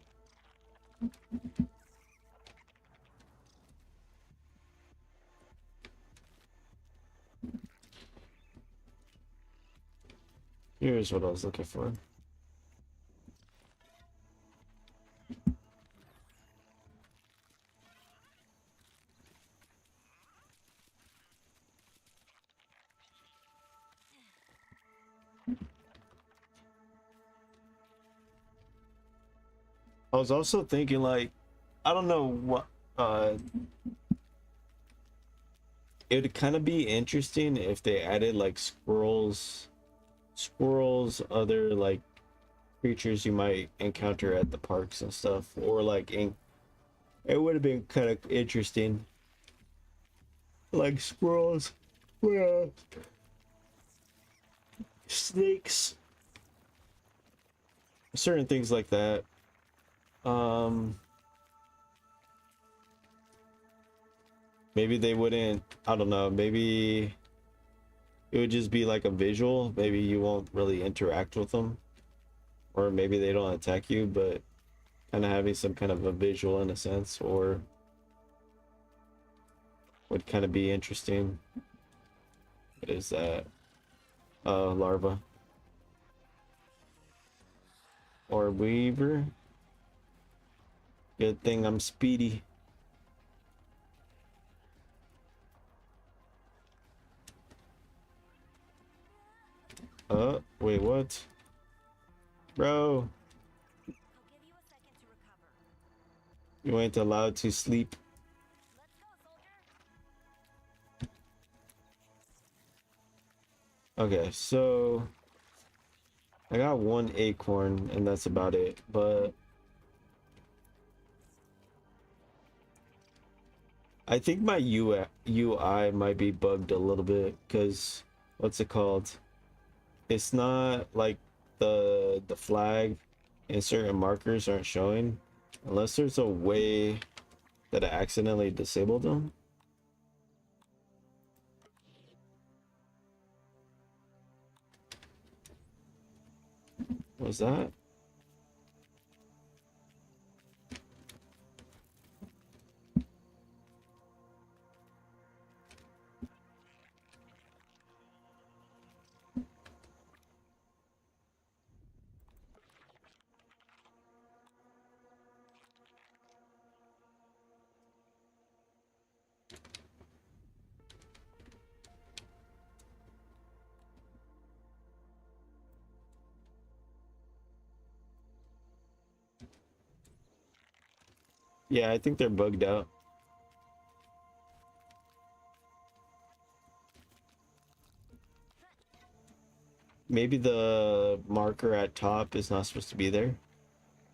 Here's what I was looking for. I was also thinking, like, I don't know what, it'd kind of be interesting if they added like squirrels, other like creatures you might encounter at the parks and stuff, or like it would have been kind of interesting, like squirrels, yeah, snakes, certain things like that. Um, maybe they wouldn't. I don't know. Maybe it would just be like a visual. Maybe you won't really interact with them, or maybe they don't attack you, but kind of having some kind of a visual in a sense, or would kind of be interesting. What is that? Larva or weaver? Good thing I'm speedy. Wait, what? Bro, I'll give you a second to recover. you ain't allowed to sleep. Let's go, soldier. Okay, so I got one acorn and that's about it, but I think my UI might be bugged a little bit because what's it called? It's not like the flag and certain markers aren't showing unless there's a way that I accidentally disabled them. Was that? Yeah, I think they're bugged out. Maybe the marker at top is not supposed to be there.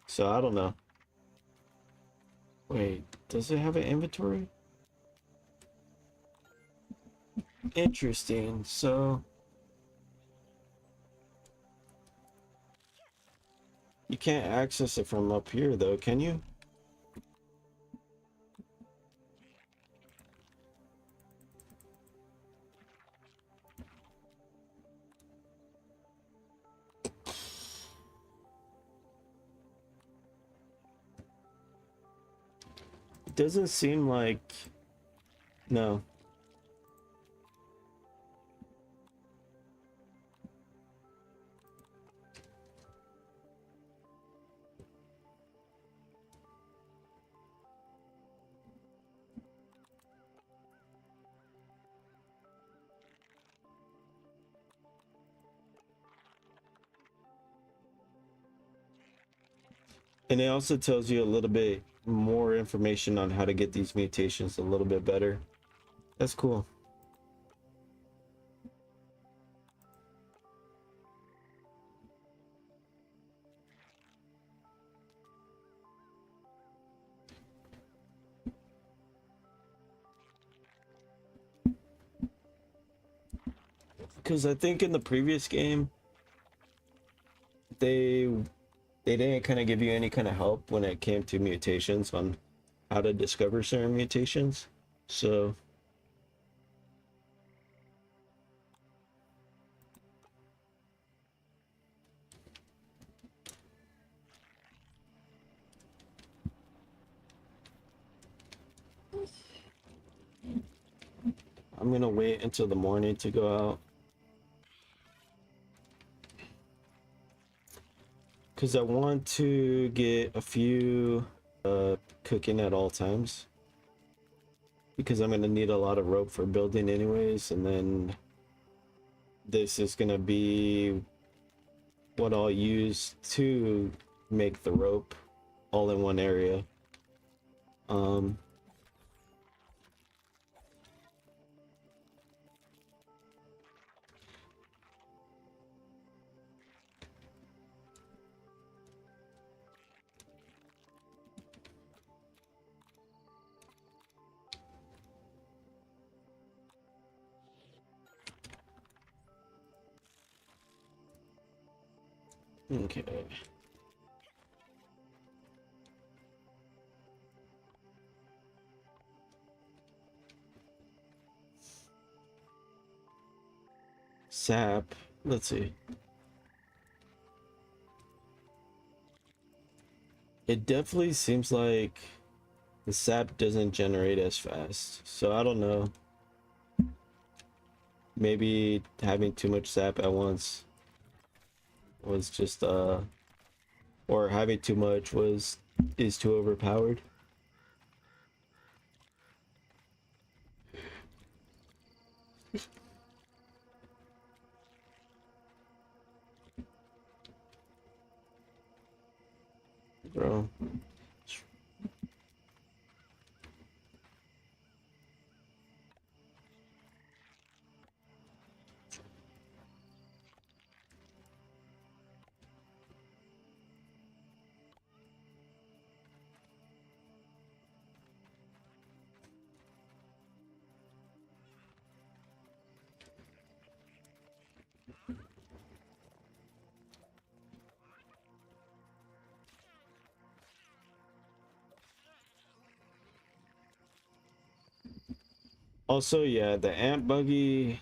So I don't know. Wait, does it have an inventory? Interesting. So you can't access it from up here though, can you? It doesn't seem like no. And it also tells you a little bit more information on how to get these mutations a little bit better. That's cool. Because I think in the previous game, they they didn't kind of give you any kind of help when it came to mutations on how to discover certain mutations. So I'm gonna wait until the morning to go out. Because I want to get a few cooking at all times. Because I'm gonna need a lot of rope for building anyways, and then this is gonna be what I'll use to make the rope all in one area. Okay. Sap. Let's see. It definitely seems like the sap doesn't generate as fast. So I don't know. Maybe having too much sap at once was just or having too much is too overpowered. Bro. Also, yeah, the ant buggy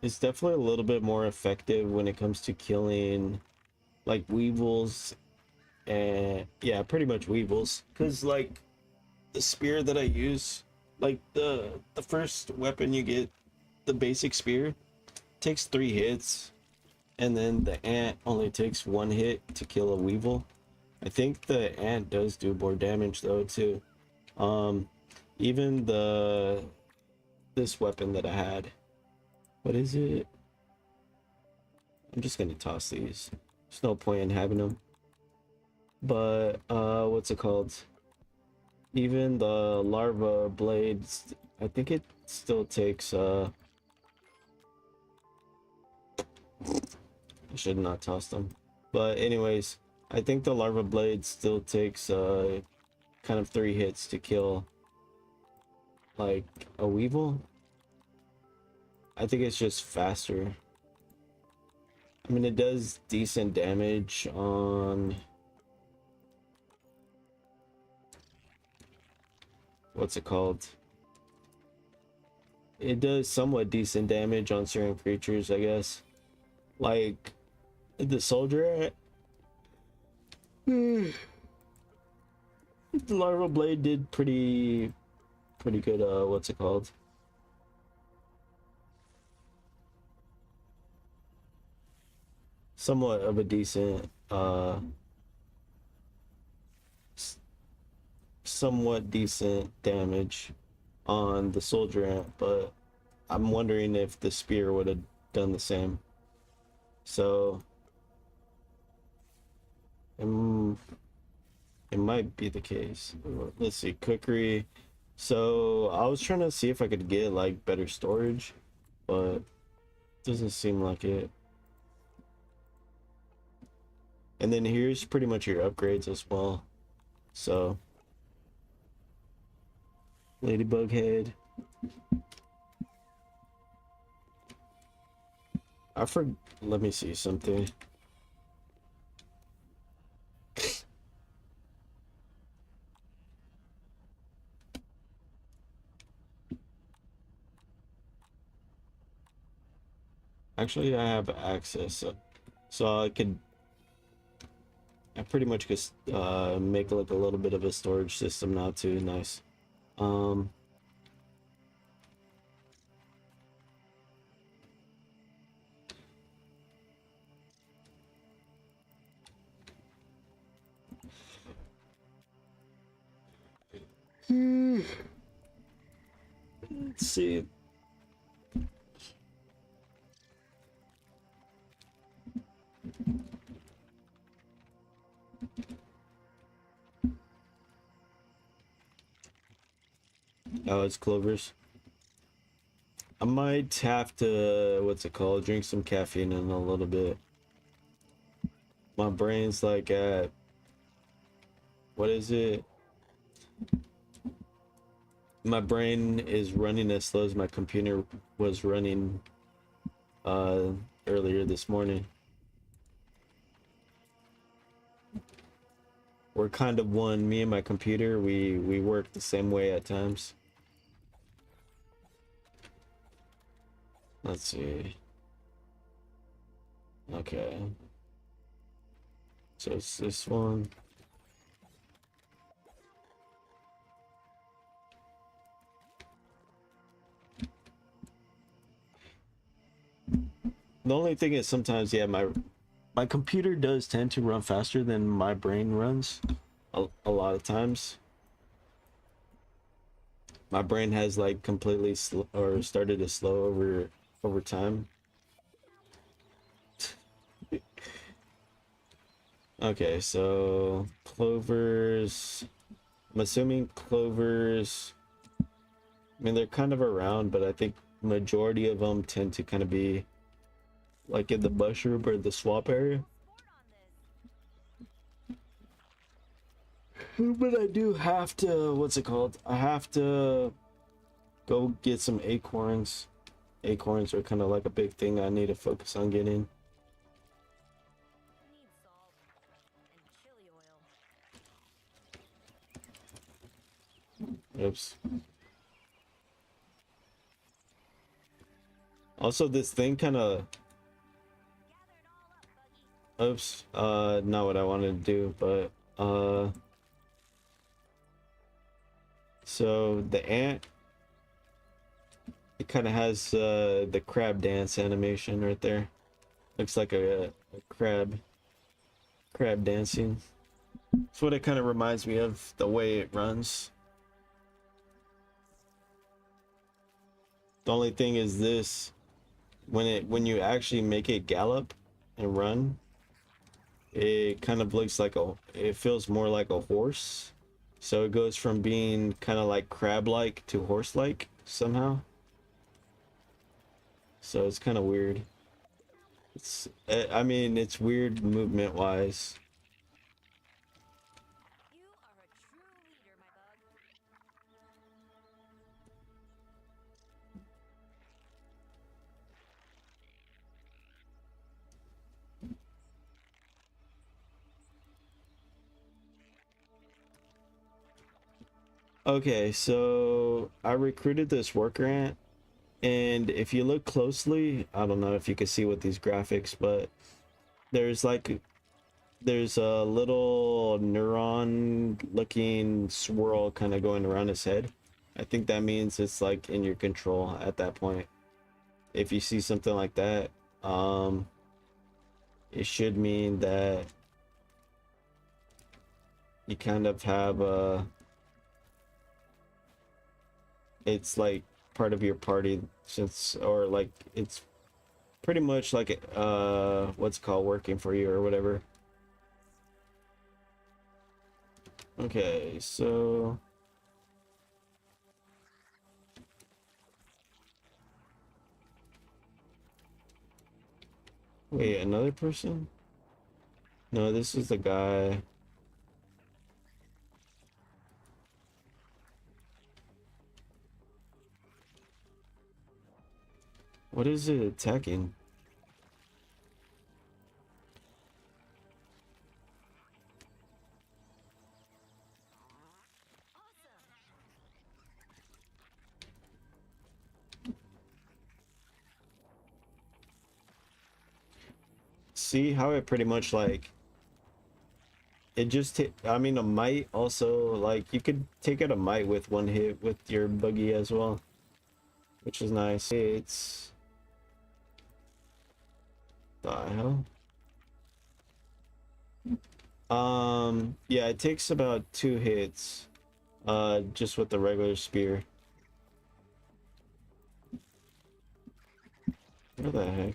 is definitely a little bit more effective when it comes to killing like weevils and yeah, pretty much weevils. Cause like the spear that I use, like the first weapon you get, the basic spear, takes 3 hits, and then the ant only takes 1 hit to kill a weevil. I think the ant does do more damage though too. Even this weapon that I had, what is it? I'm just gonna toss these. There's no point in having them. But what's it called? Even the larva blades, I think it still takes I should not toss them. But anyways, I think the larva blade still takes kind of 3 hits to kill like a weevil. I think it's just faster. I mean, it does decent damage on what's it called? It does somewhat decent damage on certain creatures, I guess. Like the soldier the larva blade did pretty good what's it called? Somewhat of a decent somewhat decent damage on the soldier ant, but I'm wondering if the spear would have done the same. So it might be the case. Let's see, cookery. So I was trying to see if I could get like better storage, but doesn't seem like it. And then here's pretty much your upgrades as well. So ladybug head. Let me see something. Actually, I have access, so I pretty much could make like a little bit of a storage system now too. Nice. Let's see. Oh, it's Clover's. I might have to, what's it called? Drink some caffeine in a little bit. My brain's like at, what is it? My brain is running as slow as my computer was running uh earlier this morning. We're kind of one, me and my computer, we work the same way at times. Let's see. Okay. So it's this one. The only thing is sometimes, yeah, my computer does tend to run faster than my brain runs a lot of times. My brain has like completely or started to slow over time. Okay, so clovers. I'm assuming clovers. I mean, they're kind of around, but I think majority of them tend to kind of be like in the mushroom or the swamp area. But I do have to, what's it called? I have to go get some acorns. Acorns are kind of like a big thing I need to focus on getting. Need salt and chili oil. Oops. Also, this thing kind of, Gather it all up, Buggy. oops, not what I wanted to do, but, so the ant, it kind of has, the crab dance animation right there. Looks like a crab dancing. That's what it kind of reminds me of, the way it runs. The only thing is this, when you actually make it gallop and run, it kind of looks like it feels more like a horse. So it goes from being kind of like crab-like to horse-like somehow. So it's kind of weird. I mean, it's weird movement-wise. You are a true leader, my bug. Okay, so I recruited this worker ant, and if you look closely, I don't know if you can see with these graphics, but there's like there's a little neuron looking swirl kind of going around his head. I think that means it's like in your control at that point. If you see something like that, it should mean that you kind of have it's like part of your party, since, or like it's pretty much like what's it called, working for you or whatever. Okay, so wait, another person? No, this is the guy. What is it attacking? See how it pretty much like it just I mean, a mite also, like you could take out a mite with one hit with your buggy as well, which is nice. It's the hell. Yeah, it takes about 2 hits, just with the regular spear. What the heck?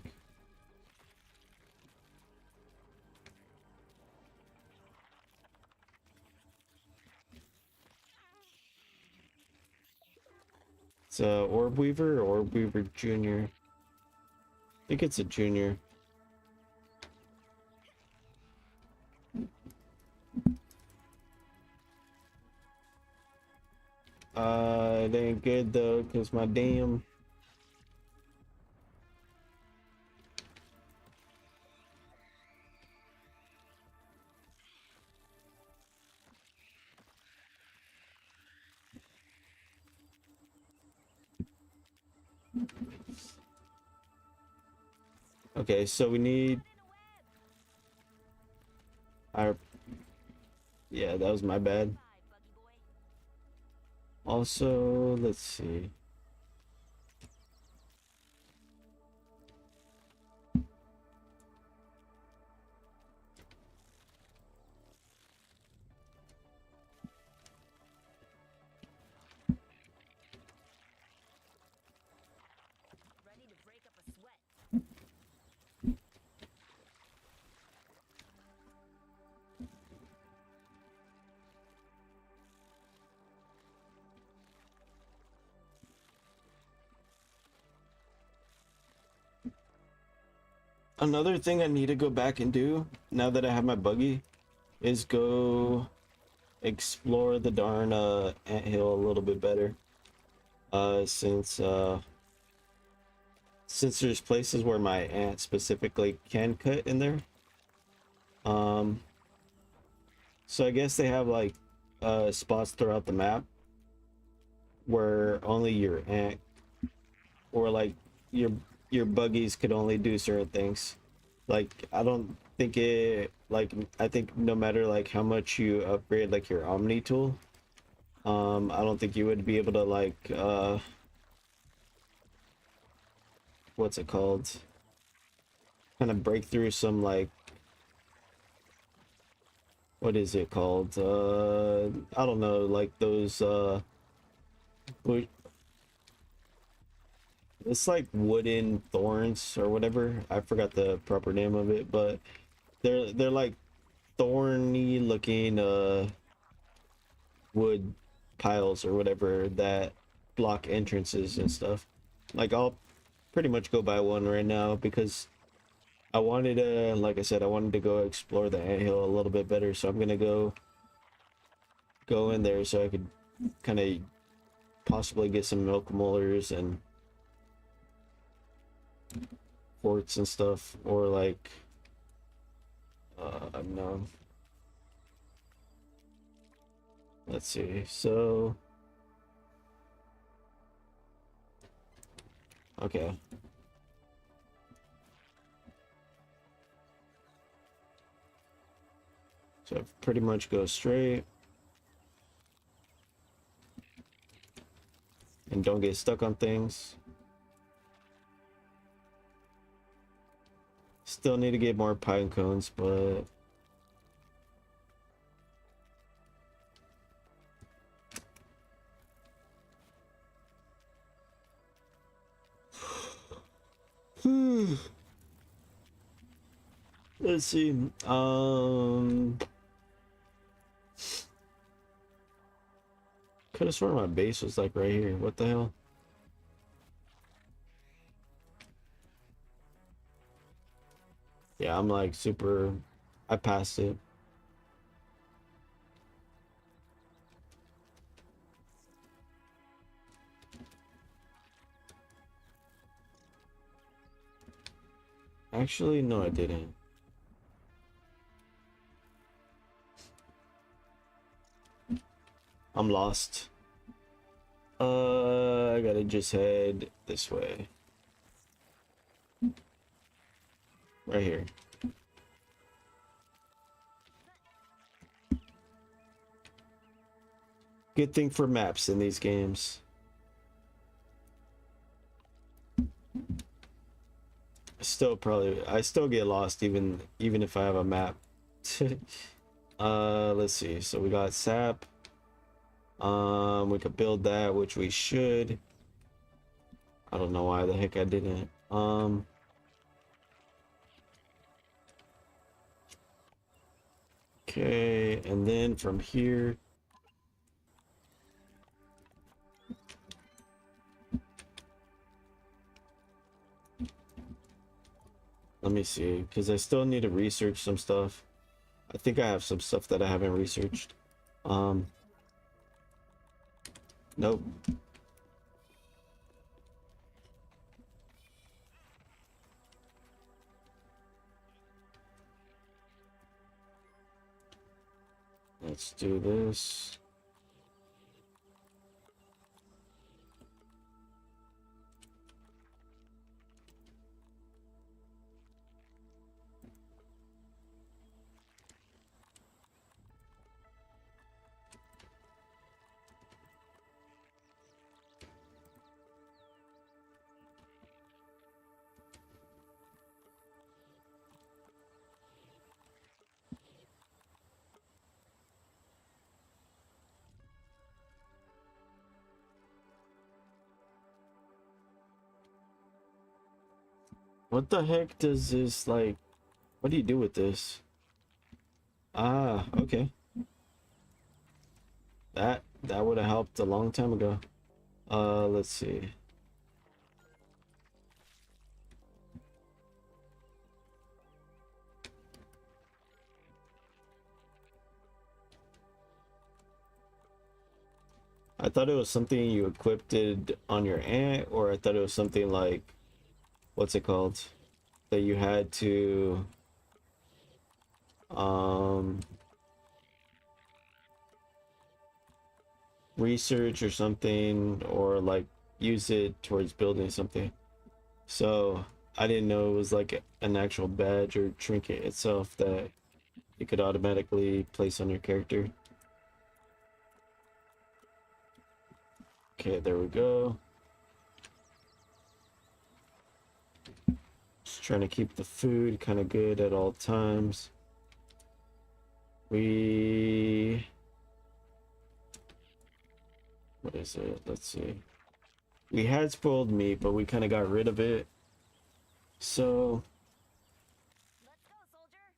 It's a Orb Weaver or Orb Weaver Junior. I think it's a junior. It ain't good though, cause my damn. Okay, so we need our. Yeah, that was my bad. Also, let's see. Ready to break up a sweat. Another thing I need to go back and do now that I have my buggy is go explore the darn anthill a little bit better. Since there's places where my ant specifically can cut in there. Um, so I guess they have like spots throughout the map where only your ant or like your your buggies could only do certain things. Like I don't think it like I think no matter like how much you upgrade like your Omni tool, I don't think you would be able to like what's it called? Kind of break through some like what is it called? I don't know, like those wo- it's like wooden thorns or whatever. I forgot the proper name of it, but they're like thorny looking wood piles or whatever that block entrances and stuff. Like I'll pretty much go buy one right now because I wanted to, like I said, I wanted to go explore the anthill a little bit better. So I'm gonna go in there so I could kind of possibly get some milk molars and quartz and stuff, or like no. Let's see. So okay. So I pretty much go straight and don't get stuck on things. Still need to get more pine cones, but let's see. Could have sworn my base was like right here. What the hell? Yeah, I'm like super. I passed it. Actually, no, I didn't. I'm lost. I gotta just head this way. Right here. Good thing for maps in these games. I still get lost even if I have a map. Let's see. So we got sap. We could build that, which we should. I don't know why the heck I didn't. Okay, and then from here, let me see, because I still need to research some stuff. I think I have some stuff that I haven't researched. Um, nope. Let's do this. What the heck does this, like, what do you do with this? Ah, okay. That would have helped a long time ago. Let's see. I thought it was something you equipped it on your ant, or I thought it was something like, what's it called? That you had to, um, research or something, or like use it towards building something. So I didn't know it was like an actual badge or trinket itself that you could automatically place on your character. Okay, there we go. Just trying to keep the food kind of good at all times. What is it? Let's see. We had spoiled meat, but we kind of got rid of it. So Let's go, soldier.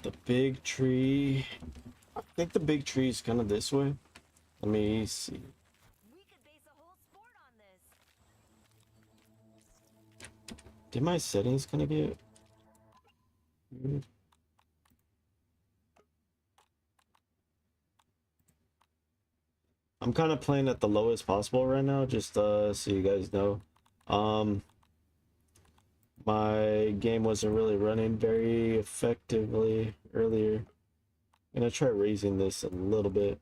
the big tree, I think the big tree is kind of this way. Let me see. We could base a whole sport on this. Did my settings kind of get weird? I'm kind of playing at the lowest possible right now, just so you guys know. Um, my game wasn't really running very effectively earlier. I'm gonna try raising this a little bit.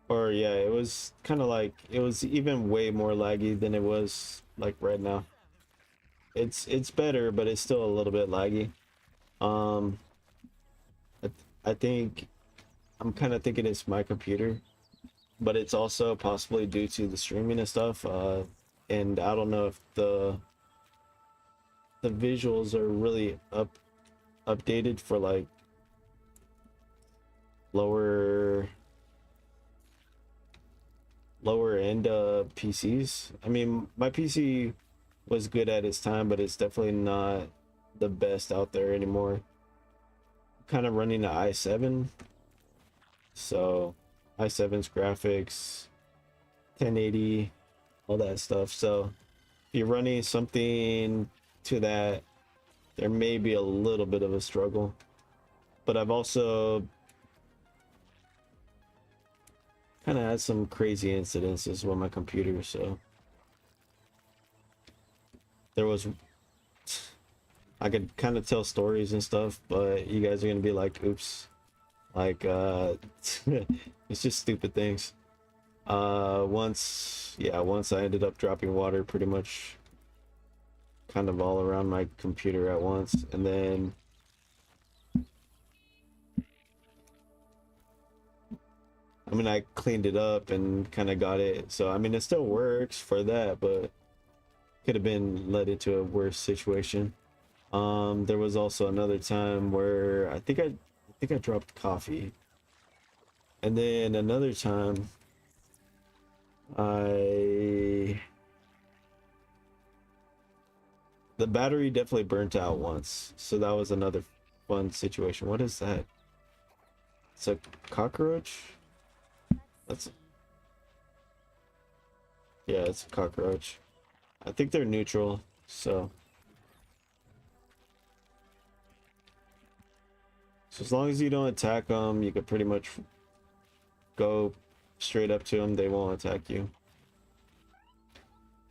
Or yeah, it was kind of like, it was even way more laggy than it was like right now. It's better, but it's still a little bit laggy. Um, I think I'm kind of thinking it's my computer, but it's also possibly due to the streaming and stuff. And I don't know if the visuals are really updated for like lower end PCs. I mean, my PC was good at its time, but it's definitely not the best out there anymore. Kind of running the i7, so i7's graphics, 1080, all that stuff. So if you're running something to that, there may be a little bit of a struggle. But I've also kind of had some crazy incidences with my computer, so there was, I could kind of tell stories and stuff, but you guys are gonna be like, oops, like it's just stupid things. Once I ended up dropping water pretty much kind of all around my computer at once, and then I mean, I cleaned it up and kind of got it, so I mean it still works for that, but could have been led into a worse situation. There was also another time where I think I dropped coffee, and then another time I the battery definitely burnt out once, so that was another fun situation. What is that? It's a cockroach? Let's That's see. Yeah, it's a cockroach. I think they're neutral, so as long as you don't attack them, you can pretty much go straight up to them. They won't attack you.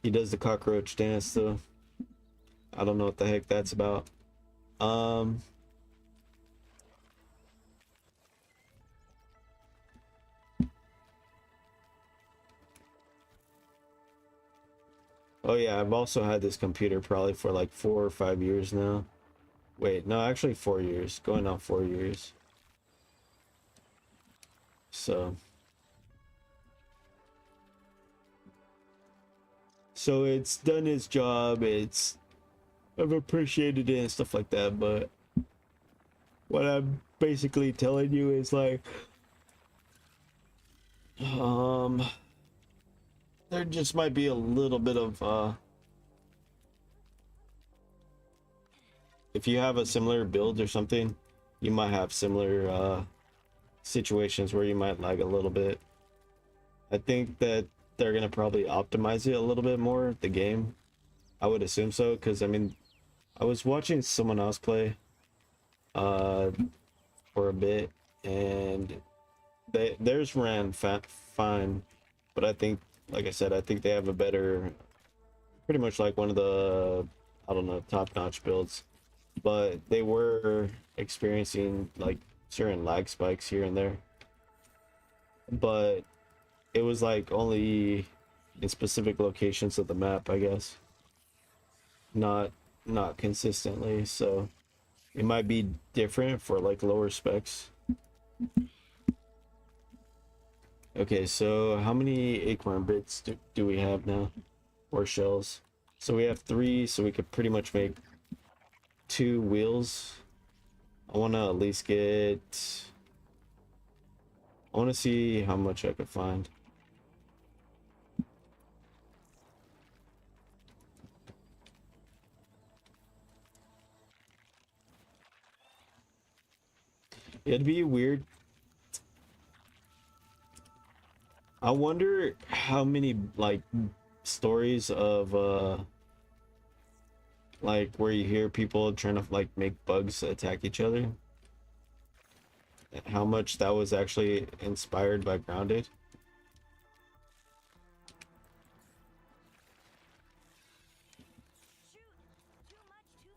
He does the cockroach dance though. I don't know what the heck that's about. Um, oh yeah, I've also had this computer probably for like 4 or 5 years now. Wait, no, actually 4 years, going on 4 years. So, so it's done its job. I've appreciated it and stuff like that, but what I'm basically telling you is like, um, there just might be a little bit of if you have a similar build or something, you might have similar situations where you might lag a little bit. I think that they're gonna probably optimize it a little bit more, the game. I would assume so, because I mean, I was watching someone else play uh for a bit, and theirs ran fine, but I think, like I said, I think they have a better, pretty much like one of the, I don't know, top-notch builds, but they were experiencing like certain lag spikes here and there, but it was like only in specific locations of the map, I guess, not not consistently. So it might be different for like lower specs. Okay, so how many acorn bits do we have now, or shells? So we have 3, so we could pretty much make 2 wheels. I want to at least get, I want to see how much I could find. It'd be weird. I wonder how many like stories of like where you hear people trying to like make bugs attack each other. How much that was actually inspired by Grounded. Shoot! Too much, too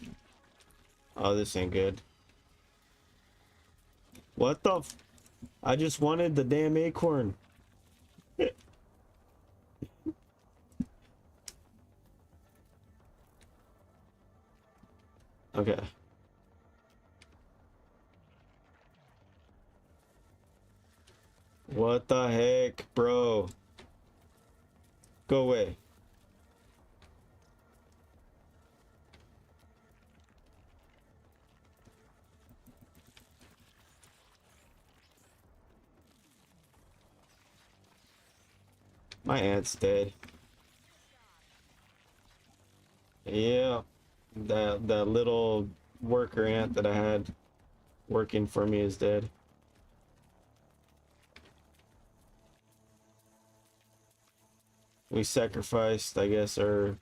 fast. Oh, this ain't good. What the I just wanted the damn acorn. Okay. What the heck, bro? Go away. My aunt's dead. Yeah. That little worker ant that I had working for me is dead. We sacrificed, I guess, our,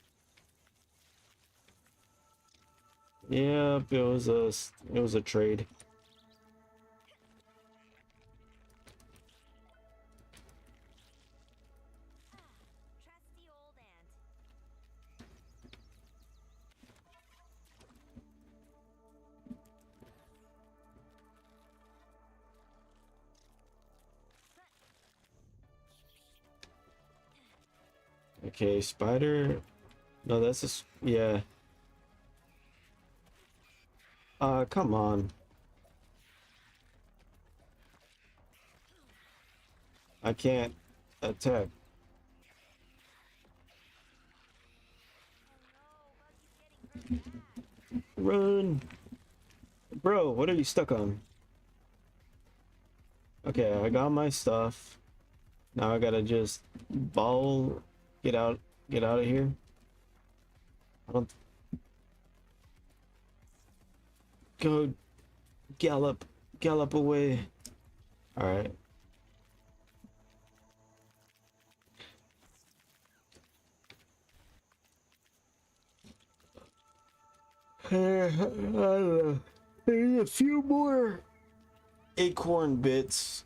yeah, it was a trade. Trusty old ant. Okay, spider. No, that's just, yeah. Come on. I can't. attack. Oh no, Buggy's getting hurt bad. Run, bro. What are you stuck on? Okay, I got my stuff. Now I gotta just ball, get out, get out of here. I don't go gallop, gallop away. All right. Maybe a few more acorn bits.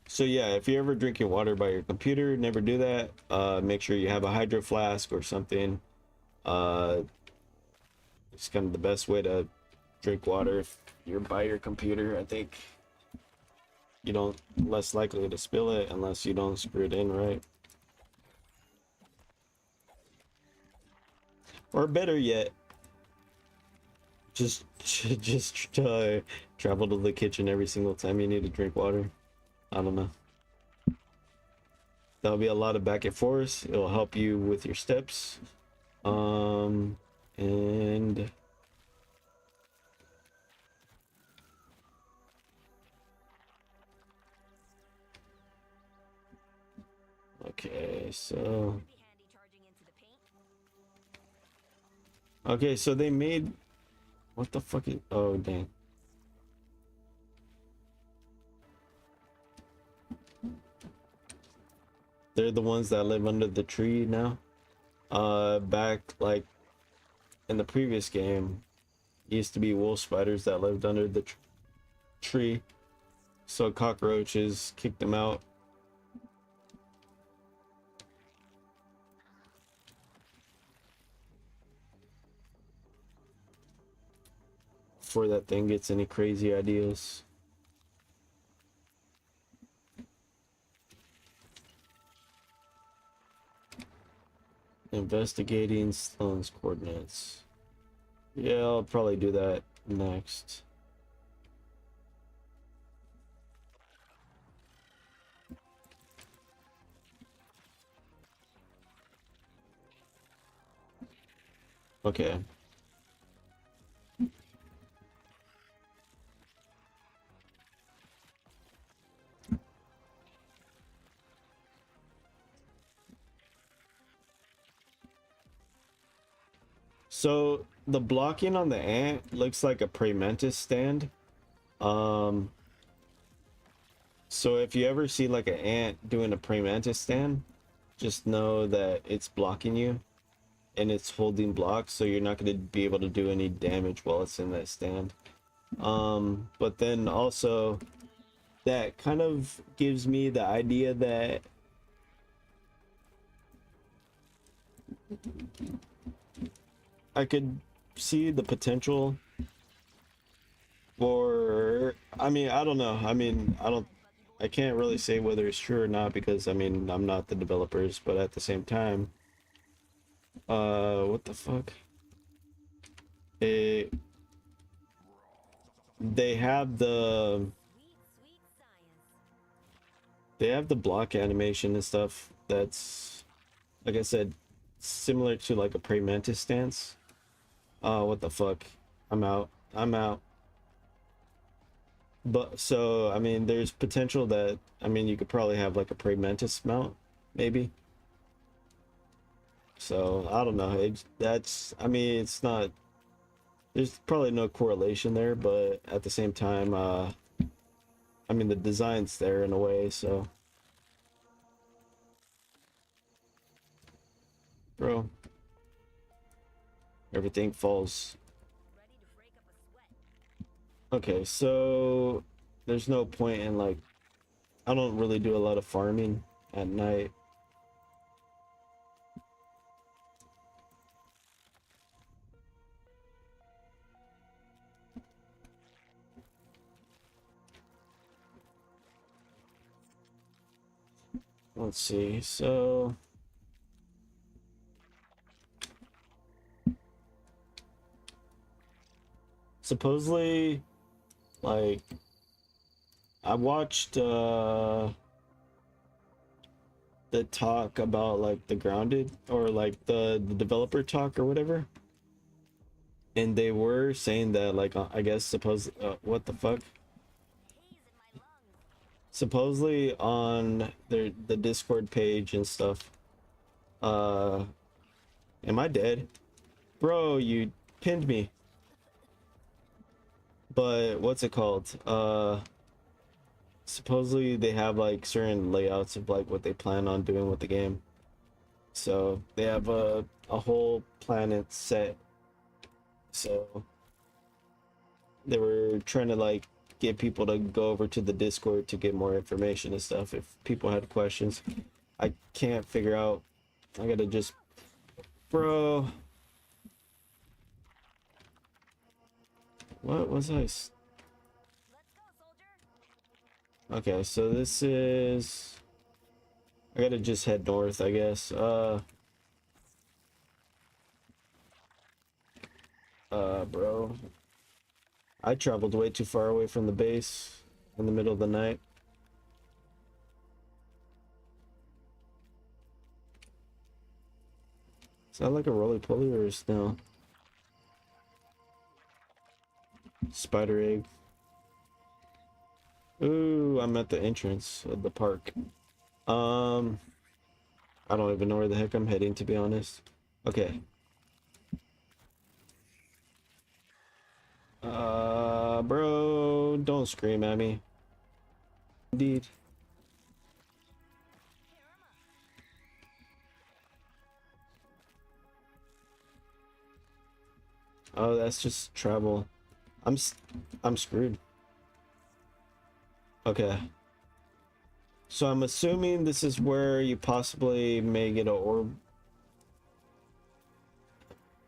So yeah, if you're ever drinking water by your computer, never do that. Make sure you have a hydro flask or something. Uh, it's kind of the best way to drink water if you're by your computer. I think you don't less likely to spill it unless you don't screw it in right. Or better yet, just travel to the kitchen every single time you need to drink water. I don't know. That'll be a lot of back and forth. It'll help you with your steps. And okay, so Be handy charging into the paint. okay, so they made what the fuck is oh dang. They're the ones that live under the tree now. Back like in the previous game, used to be wolf spiders that lived under the tree. So cockroaches kicked them out. Before that thing gets any crazy ideas. Investigating Sloan's coordinates. Yeah, I'll probably do that next. Okay. So the blocking on the ant looks like a prey mantis stand. Um, so if you ever see like an ant doing a prey mantis stand, just know that it's blocking you and it's holding blocks, so you're not going to be able to do any damage while it's in that stand. But then also that kind of gives me the idea that I could see the potential for, I mean, I don't know. I can't really say whether it's true or not because I mean, I'm not the developers, but at the same time, what the fuck? They they have the Sweet science. they have the block animation and stuff that's like I said, similar to like a prey mantis stance. What the fuck? I'm out. I'm out. But so I mean, there's potential that I mean you could probably have like a prey mantis mount, maybe. So I don't know. That's I mean, it's not. There's probably no correlation there, but at the same time, I mean the design's there in a way. So, bro, everything falls. Ready to break up a sweat. Okay, so there's no point in like. I don't really do a lot of farming at night. Let's see. So supposedly, like, I watched the talk about like the grounded, or like the developer talk or whatever, and they were saying that like I guess suppose what the fuck, Haze in my lungs. supposedly on the Discord page and stuff. uh am I dead, bro? You pinned me. But what's it called, supposedly they have like certain layouts of like what they plan on doing with the game. So they have a whole planet set. So they were trying to like get people to go over to the Discord to get more information and stuff if people had questions. I can't figure out. I gotta just, bro. What was I? Let's go, soldier. Okay, so this is. I gotta just head north, I guess. Bro. I traveled way too far away from the base in the middle of the night. Is that like a roly poly or a snail? Spider egg. Ooh, I'm at the entrance of the park. I don't even know where the heck I'm heading, to be honest. Okay. Bro, don't scream at me. Indeed. Oh, that's just travel. I'm screwed. Okay. So I'm assuming this is where you possibly may get an orb.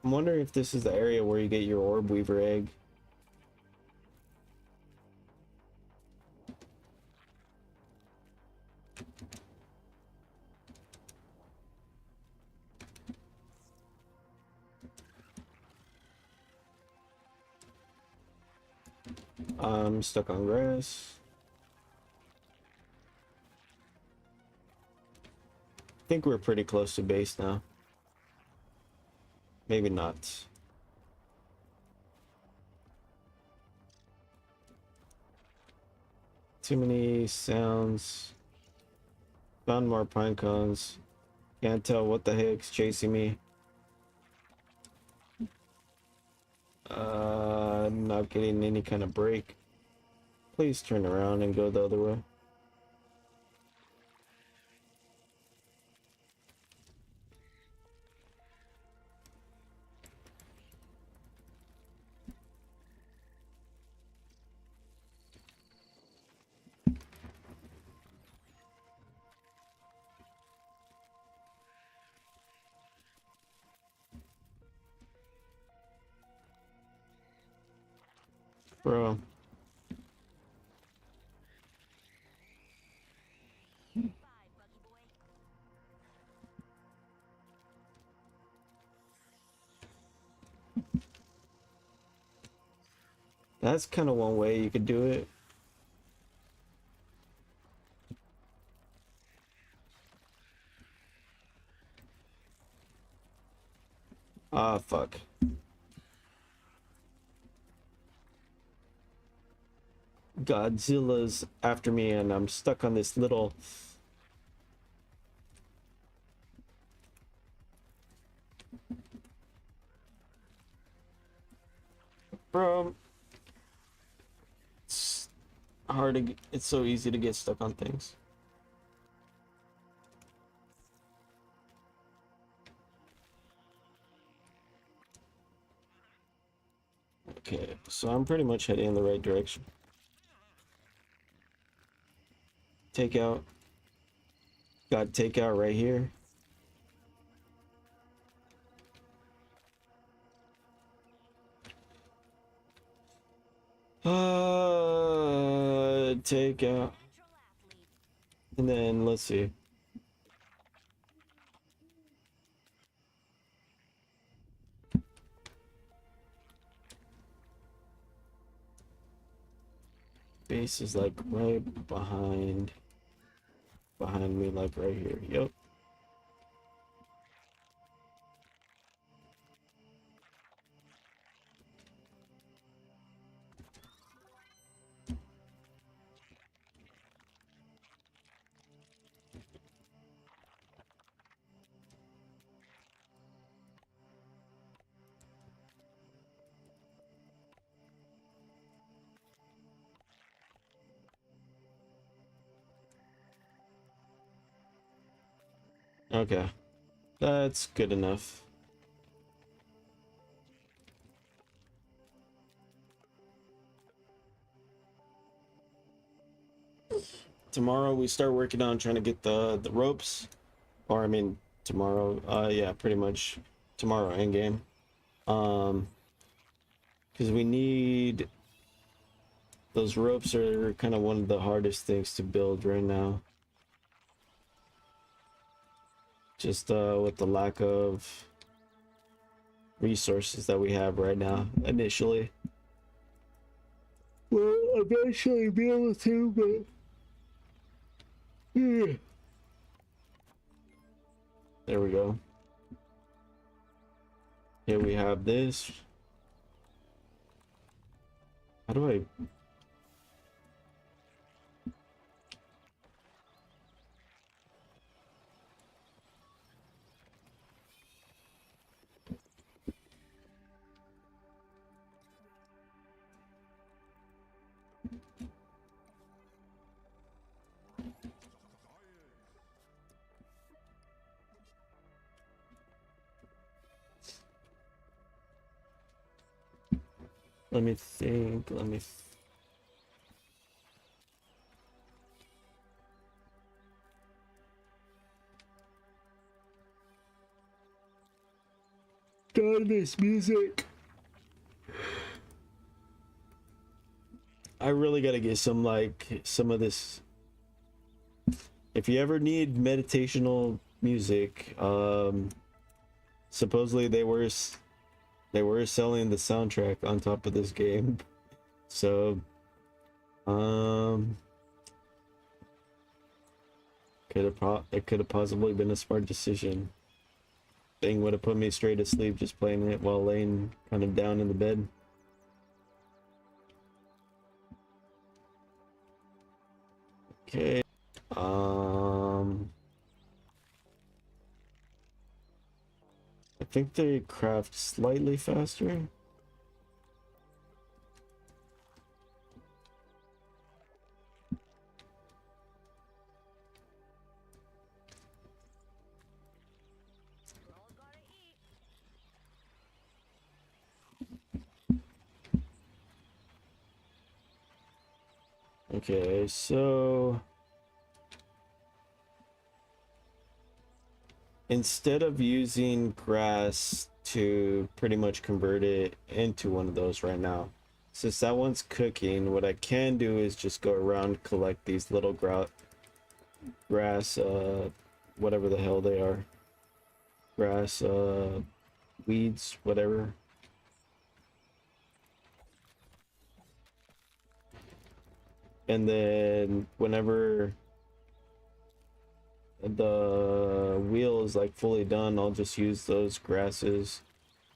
I'm wondering if this is the area where you get your orb weaver egg. I'm stuck on grass. I think we're pretty close to base now. Maybe not. Too many sounds. Found more pine cones. Can't tell what the heck's chasing me. I'm not getting any kind of break. Please turn around and go the other way. Bro. Bye, Buggy boy. That's kind of one way you could do it. Ah, fuck. Godzilla's after me and I'm stuck on this little... Bro, it's hard to get, it's so easy to get stuck on things. Okay, so I'm pretty much heading in the right direction. Takeout. Got takeout right here. Takeout. Natural athlete. And then let's see. base is like right behind me, like right here. Yep. Okay, that's good enough. Tomorrow we start working on trying to get the ropes, or I mean tomorrow. Yeah, pretty much tomorrow end game. Because we need those ropes are kind of one of the hardest things to build right now. Just with the lack of resources that we have right now initially. Well, eventually be able to, but yeah. There we go. Here we have this. How do I? Let me think. Let me. Darn this music. I really gotta get some of this. If you ever need meditational music, supposedly they were selling the soundtrack on top of this game. So it could have possibly been a smart decision. Thing would have put me straight to sleep just playing it while laying kind of down in the bed. Okay. I think they craft slightly faster. We're all gotta eat. Okay, so instead of using grass to pretty much convert it into one of those right now, since that one's cooking, what I can do is just go around, collect these little grass, whatever the hell they are, grass, weeds, whatever. And then whenever the wheel is like fully done, I'll just use those grasses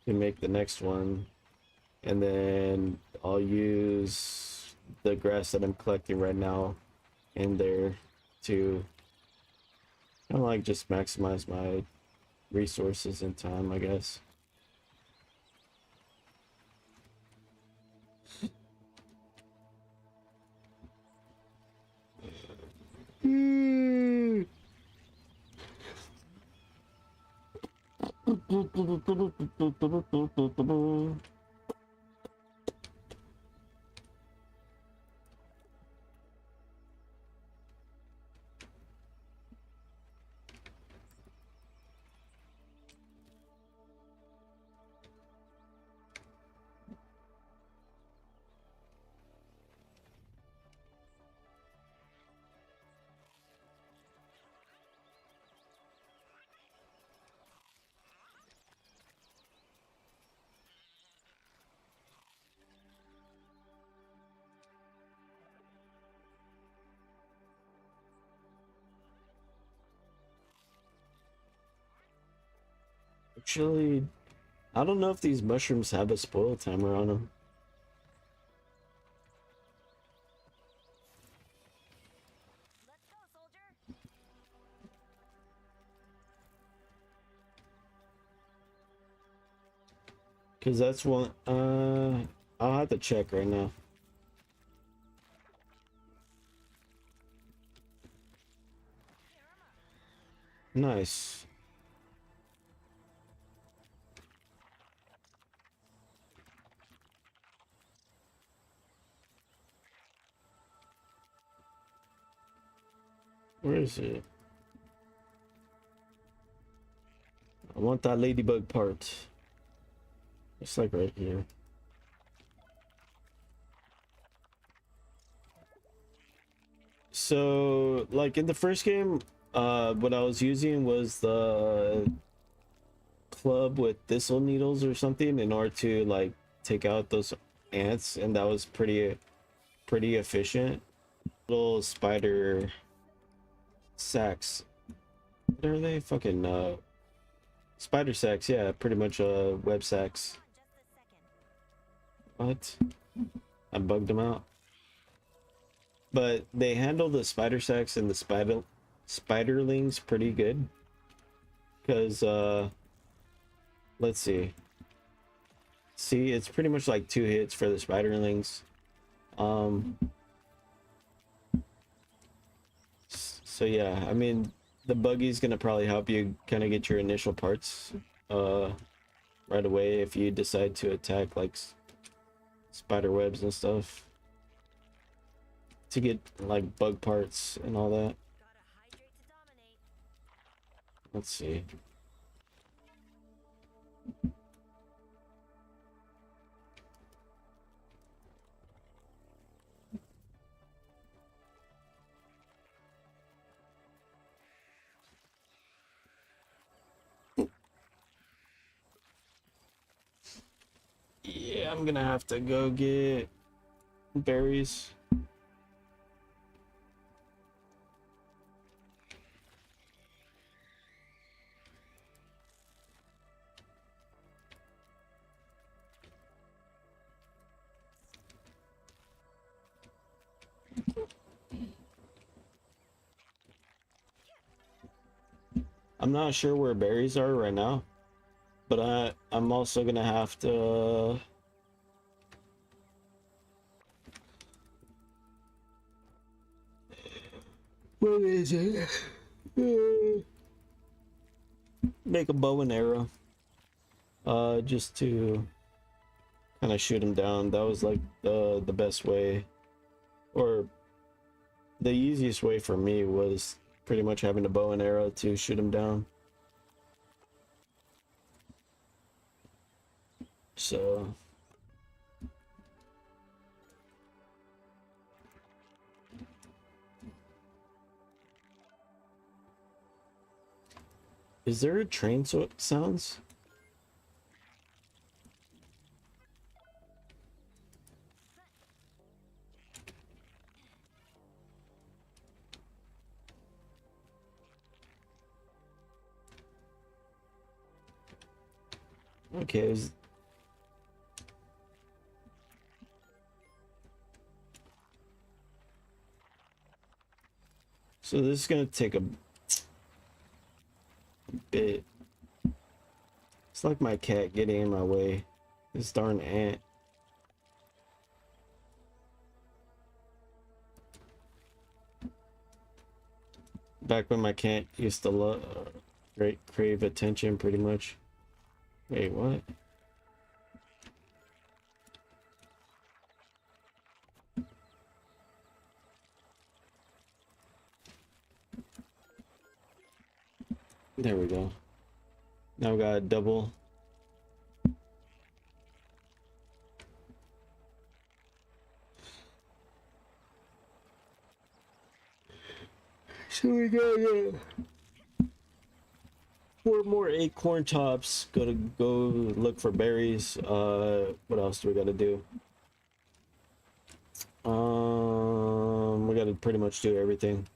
to make the next one. And then I'll use the grass that I'm collecting right now in there to kind of like just maximize my resources and time, I guess. Actually, I don't know if these mushrooms have a spoil timer on them. Let's go, soldier. Cause that's one. I'll have to check right now. Nice. Where is it? I want that ladybug part. It's like right here. So, like in the first game, what I was using was the club with thistle needles or something in order to like take out those ants, and that was pretty efficient. Little spider sacks. What are they? Fucking spider sacks, yeah, pretty much web sacks. Hold on just a second. What? I bugged them out. But they handle the spider sacks and the spiderlings pretty good. Cause let's see. See, it's pretty much like 2 hits for the spiderlings. So yeah, I mean the buggy's gonna probably help you kind of get your initial parts right away if you decide to attack like spider webs and stuff to get like bug parts and all that. Gotta hydrate to dominate. Let's see. Yeah, I'm gonna have to go get berries. I'm not sure where berries are right now, but I'm also gonna have to what is it? Make a bow and arrow. Just to kind of shoot him down. That was like the best way, or the easiest way for me was pretty much having a bow and arrow to shoot him down. So is there a train sounds? Okay, so this is gonna take a bit. It's like my cat getting in my way. This darn ant. Back when my cat used to crave attention, pretty much. Wait, what? There we go. Now we got a double. So we got 4 more acorn tops. Go look for berries. What else do we gotta do? We gotta pretty much do everything.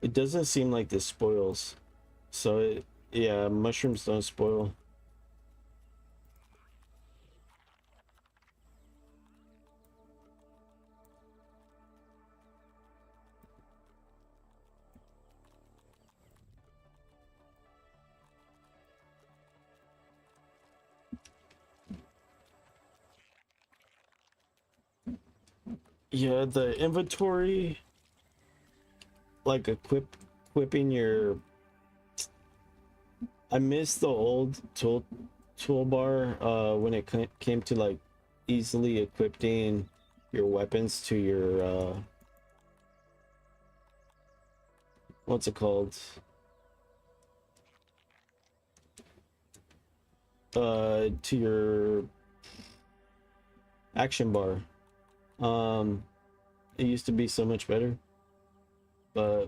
It doesn't seem like this spoils. So yeah, mushrooms don't spoil. Yeah, the inventory, like equipping your. I miss the old toolbar when it came to like easily equipping your weapons to your what's it called? To your action bar. It used to be so much better, but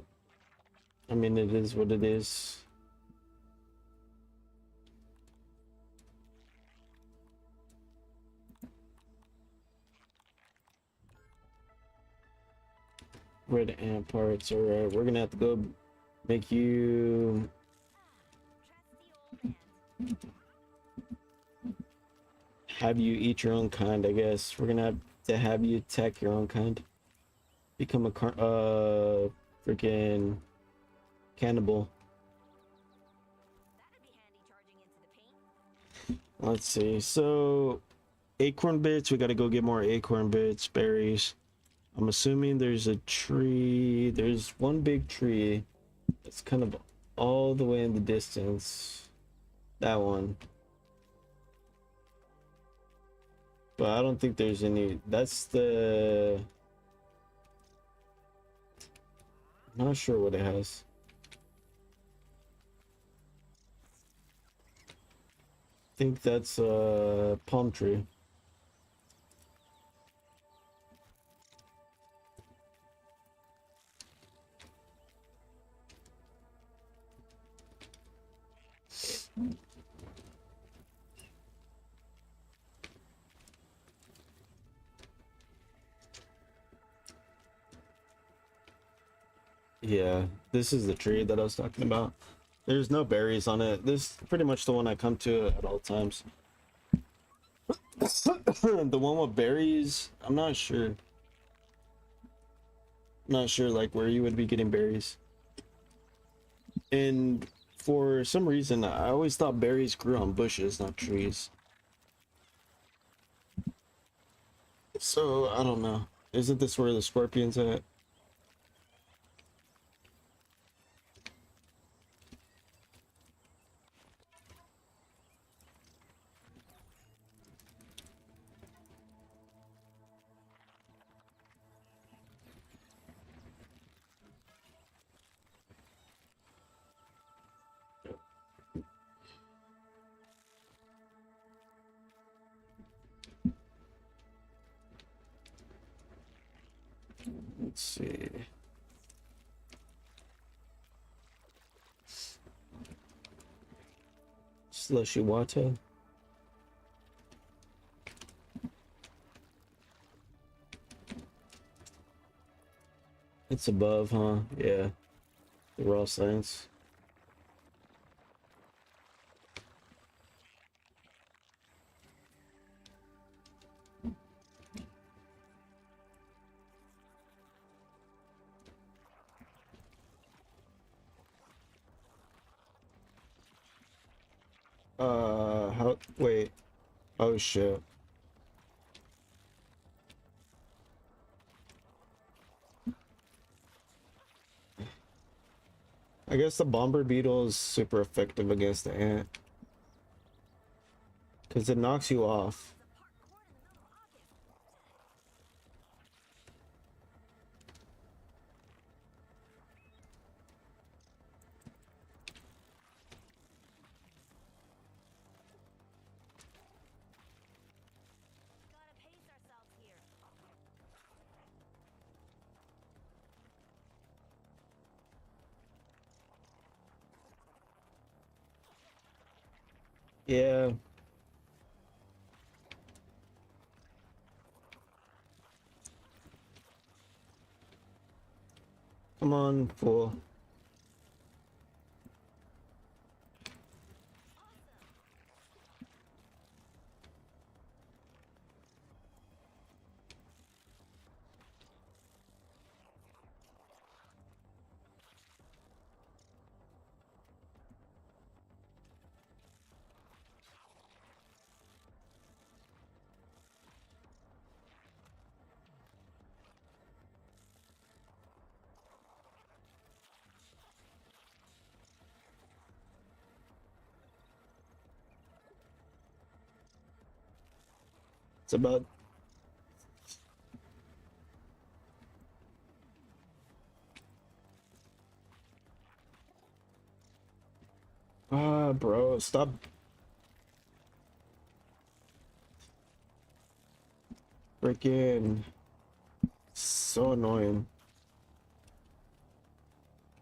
I mean, it is what it is. Red ant parts. All right, we're gonna have to go make you Trusty old man. have you eat your own kind. I guess we're gonna have to have you tech your own kind. Become a freaking cannibal. That'd be handy charging into the paint. Let's see. So acorn bits. We got to go get more acorn bits, berries. I'm assuming there's a tree. There's one big tree. It's kind of all the way in the distance. That one. But I don't think there's any. That's the. I'm not sure what it has. I think that's a palm tree. Yeah, this is the tree that I was talking about. There's no berries on it. This is pretty much the one I come to at all times. The one with berries, I'm not sure. Not sure like where you would be getting berries. And for some reason, I always thought berries grew on bushes, not trees. So I don't know. Isn't this where the scorpion's at? Let's see. Slushy water. It's above, huh? Yeah. The raw science. How, wait. Oh shit. I guess the bomber beetle is super effective against the ant. Because it knocks you off. Gotta pace ourselves here. Yeah. Come on, fool. It's about bro, stop. Freaking so annoying.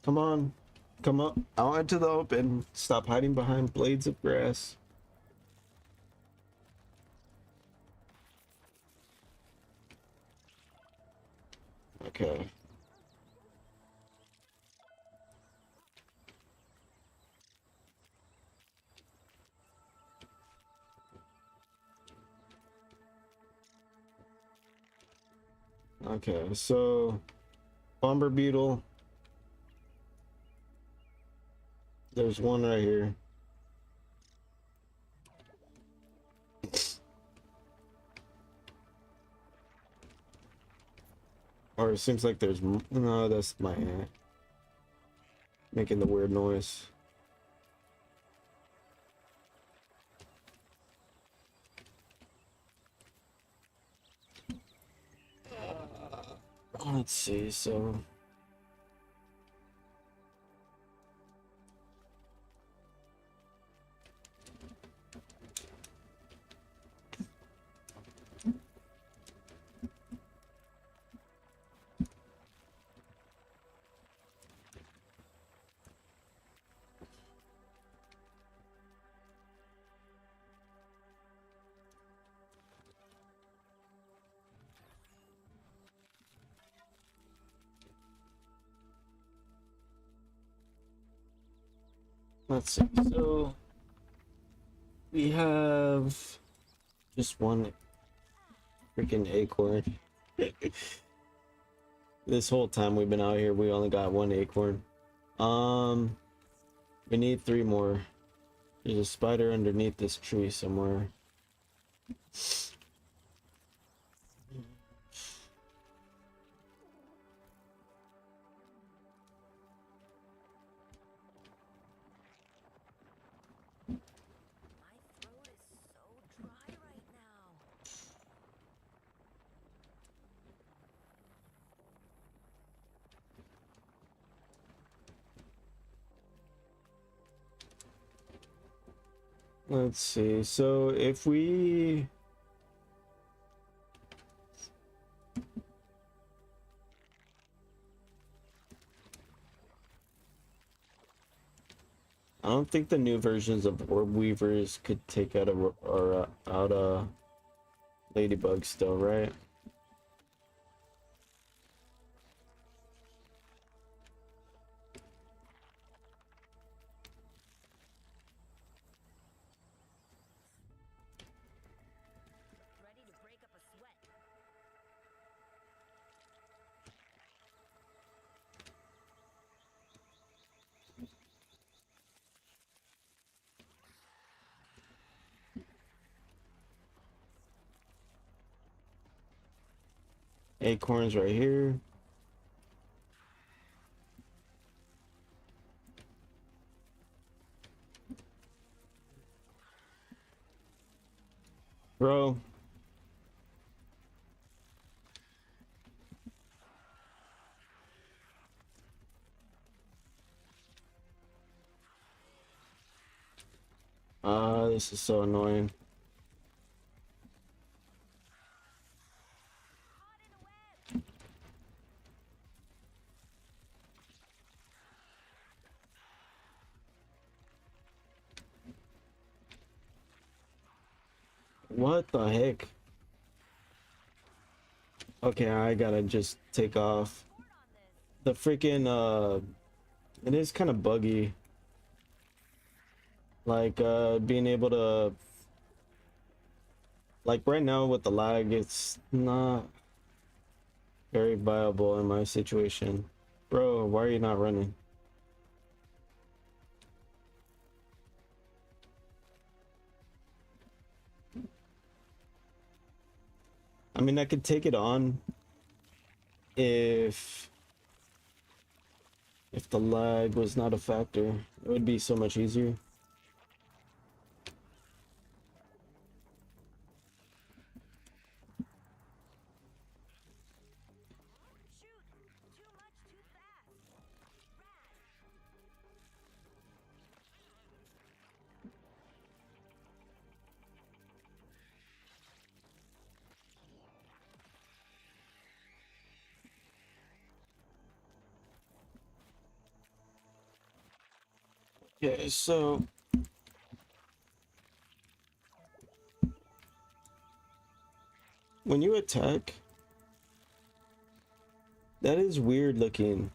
Come on. Come up out into the open. Stop hiding behind blades of grass. Okay. Okay, so bomber beetle. There's one right here. Or it seems like there's no, that's my ant making the weird noise. Let's see, so let's see. So we have just one freaking acorn. This whole time we've been out here, we only got one acorn. We need 3 more. There's a spider underneath this tree somewhere. My throat is so dry right now. Let's see. So if we I don't think the new versions of orb weavers could take out a ladybug still, right? Ready to break up a sweat. Acorns right here. Bro. This is so annoying. Caught in a web. What the heck? Okay, I gotta just take off. Report on this. The freaking it is kind of buggy. Like being able to, like right now with the lag, it's not very viable in my situation. Bro, why are you not running? I mean, I could take it on if the lag was not a factor. It would be so much easier. Okay, so when you attack, that is weird looking.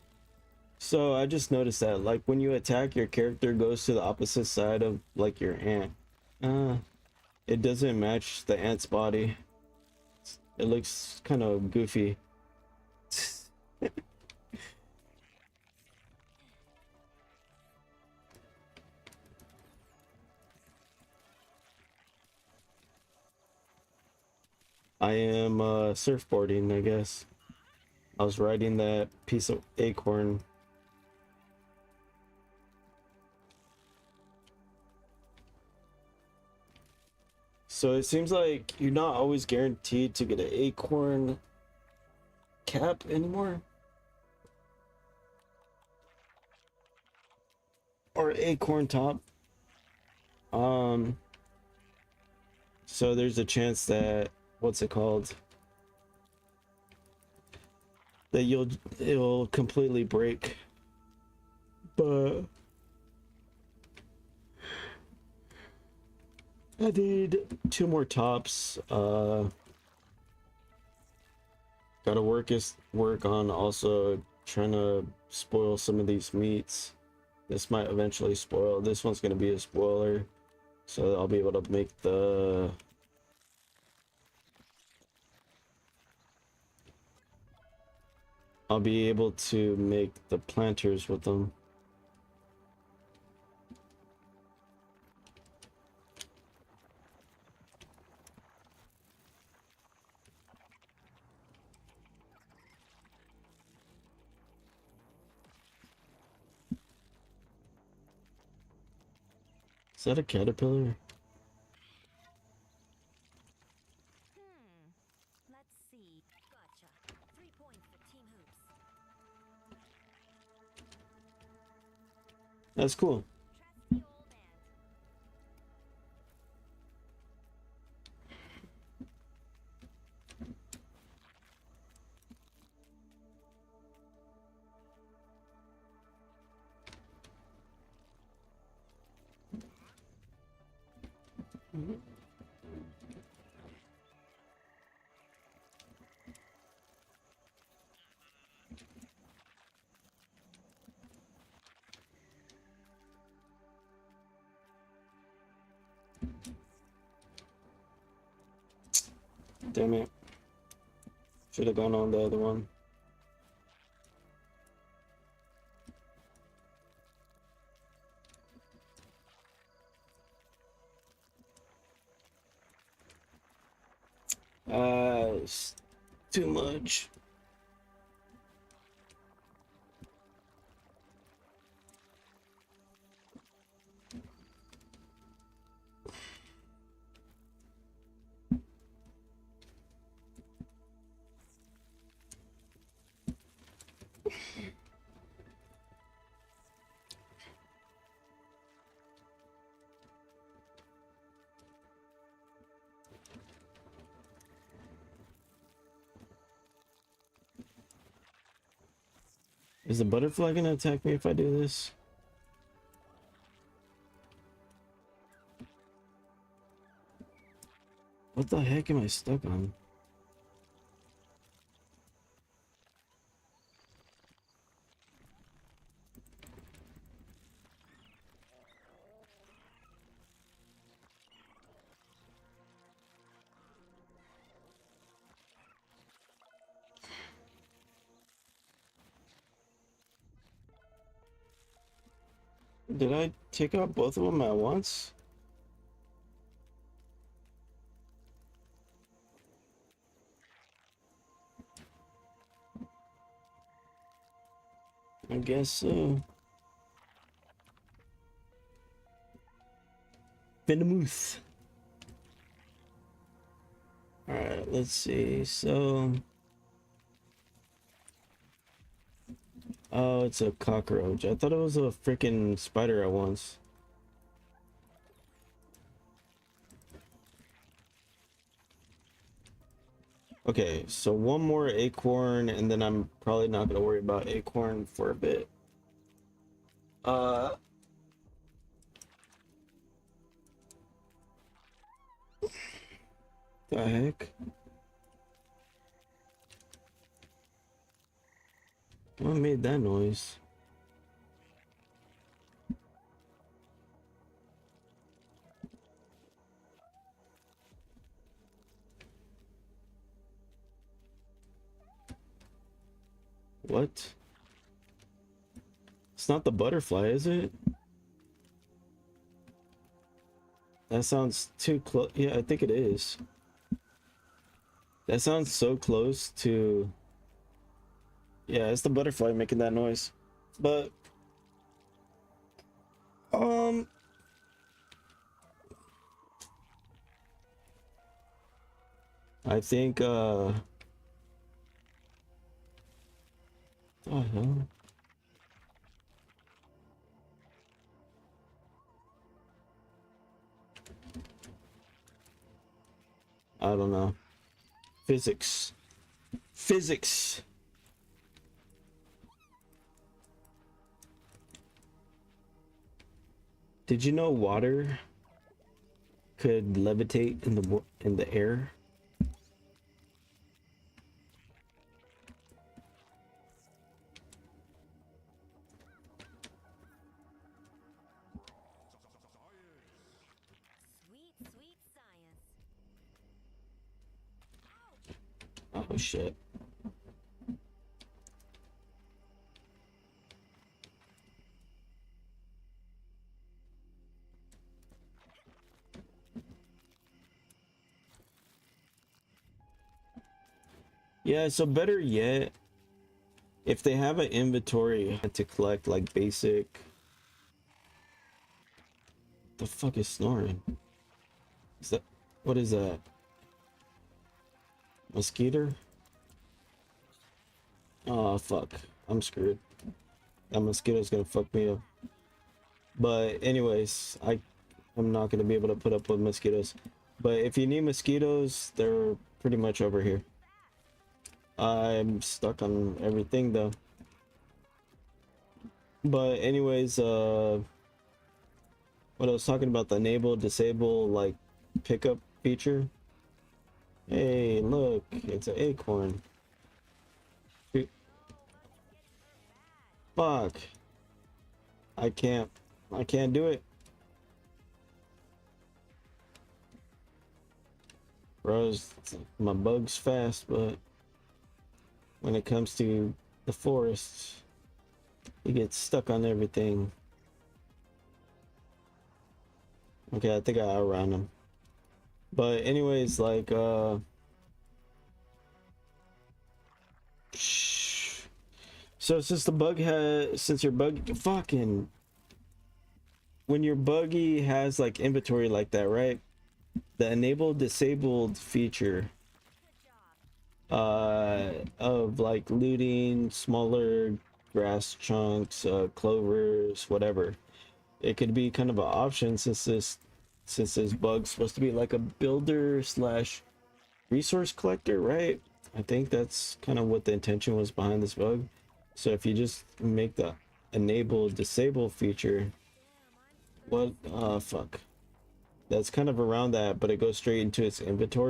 So I just noticed that, like, when you attack, your character goes to the opposite side of like your ant. Uh, it doesn't match the ant's body. It looks kind of goofy. I am surfboarding, I guess. I was riding that piece of acorn. So it seems like you're not always guaranteed to get an acorn cap anymore. Or acorn top. Um, so there's a chance that, what's it called? That it'll completely break. But I did 2 more tops. Gotta work on also trying to spoil some of these meats. This might eventually spoil. This one's gonna be a spoiler, so I'll be able to make the I'll be able to make the planters with them. Is that a caterpillar? Let's see. Gotcha. 3 points for Team Hoops. That's cool. Trusty old ant. Damn it. Should have gone on the other one. It's too much. Is the butterfly gonna attack me if I do this? What the heck am I stuck on? Did I take out both of them at once? I guess so. Venomous. Alright, let's see. So. Oh, it's a cockroach. I thought it was a freaking spider at once. Okay, so one more acorn, and then I'm probably not gonna worry about acorn for a bit. Uh, The heck? What made that noise? What? It's not the butterfly, is it? That sounds too close. Yeah, I think it is. That sounds so close to... Yeah, it's the butterfly making that noise. But um I think oh hell. I don't know. Physics. Physics. Did you know water could levitate in the air? Sweet, sweet science. Oh shit. Yeah, so better yet, if they have an inventory to collect like basic... The fuck is snoring? Is that... What is that? Mosquito? Oh fuck. I'm screwed. That mosquito's gonna fuck me up. But anyways, I'm not gonna be able to put up with mosquitoes. But if you need mosquitoes, they're pretty much over here. I'm stuck on everything though. But anyways, what I was talking about, the enable disable like pickup feature. Hey, look, it's an acorn. Fuck. I can't do it. Bros, my bug's fast, but when it comes to the forest, he gets stuck on everything. Okay, I think I outrun him. But anyways, like so since your bug fucking when your buggy has like inventory like that, right? The enable disabled feature of like looting smaller grass chunks, clovers, whatever. It could be kind of an option since this bug's supposed to be like a builder slash resource collector, right? I think that's kind of what the intention was behind this bug. So if you just make the enable disable feature, what fuck, that's kind of around that, but it goes straight into its inventory.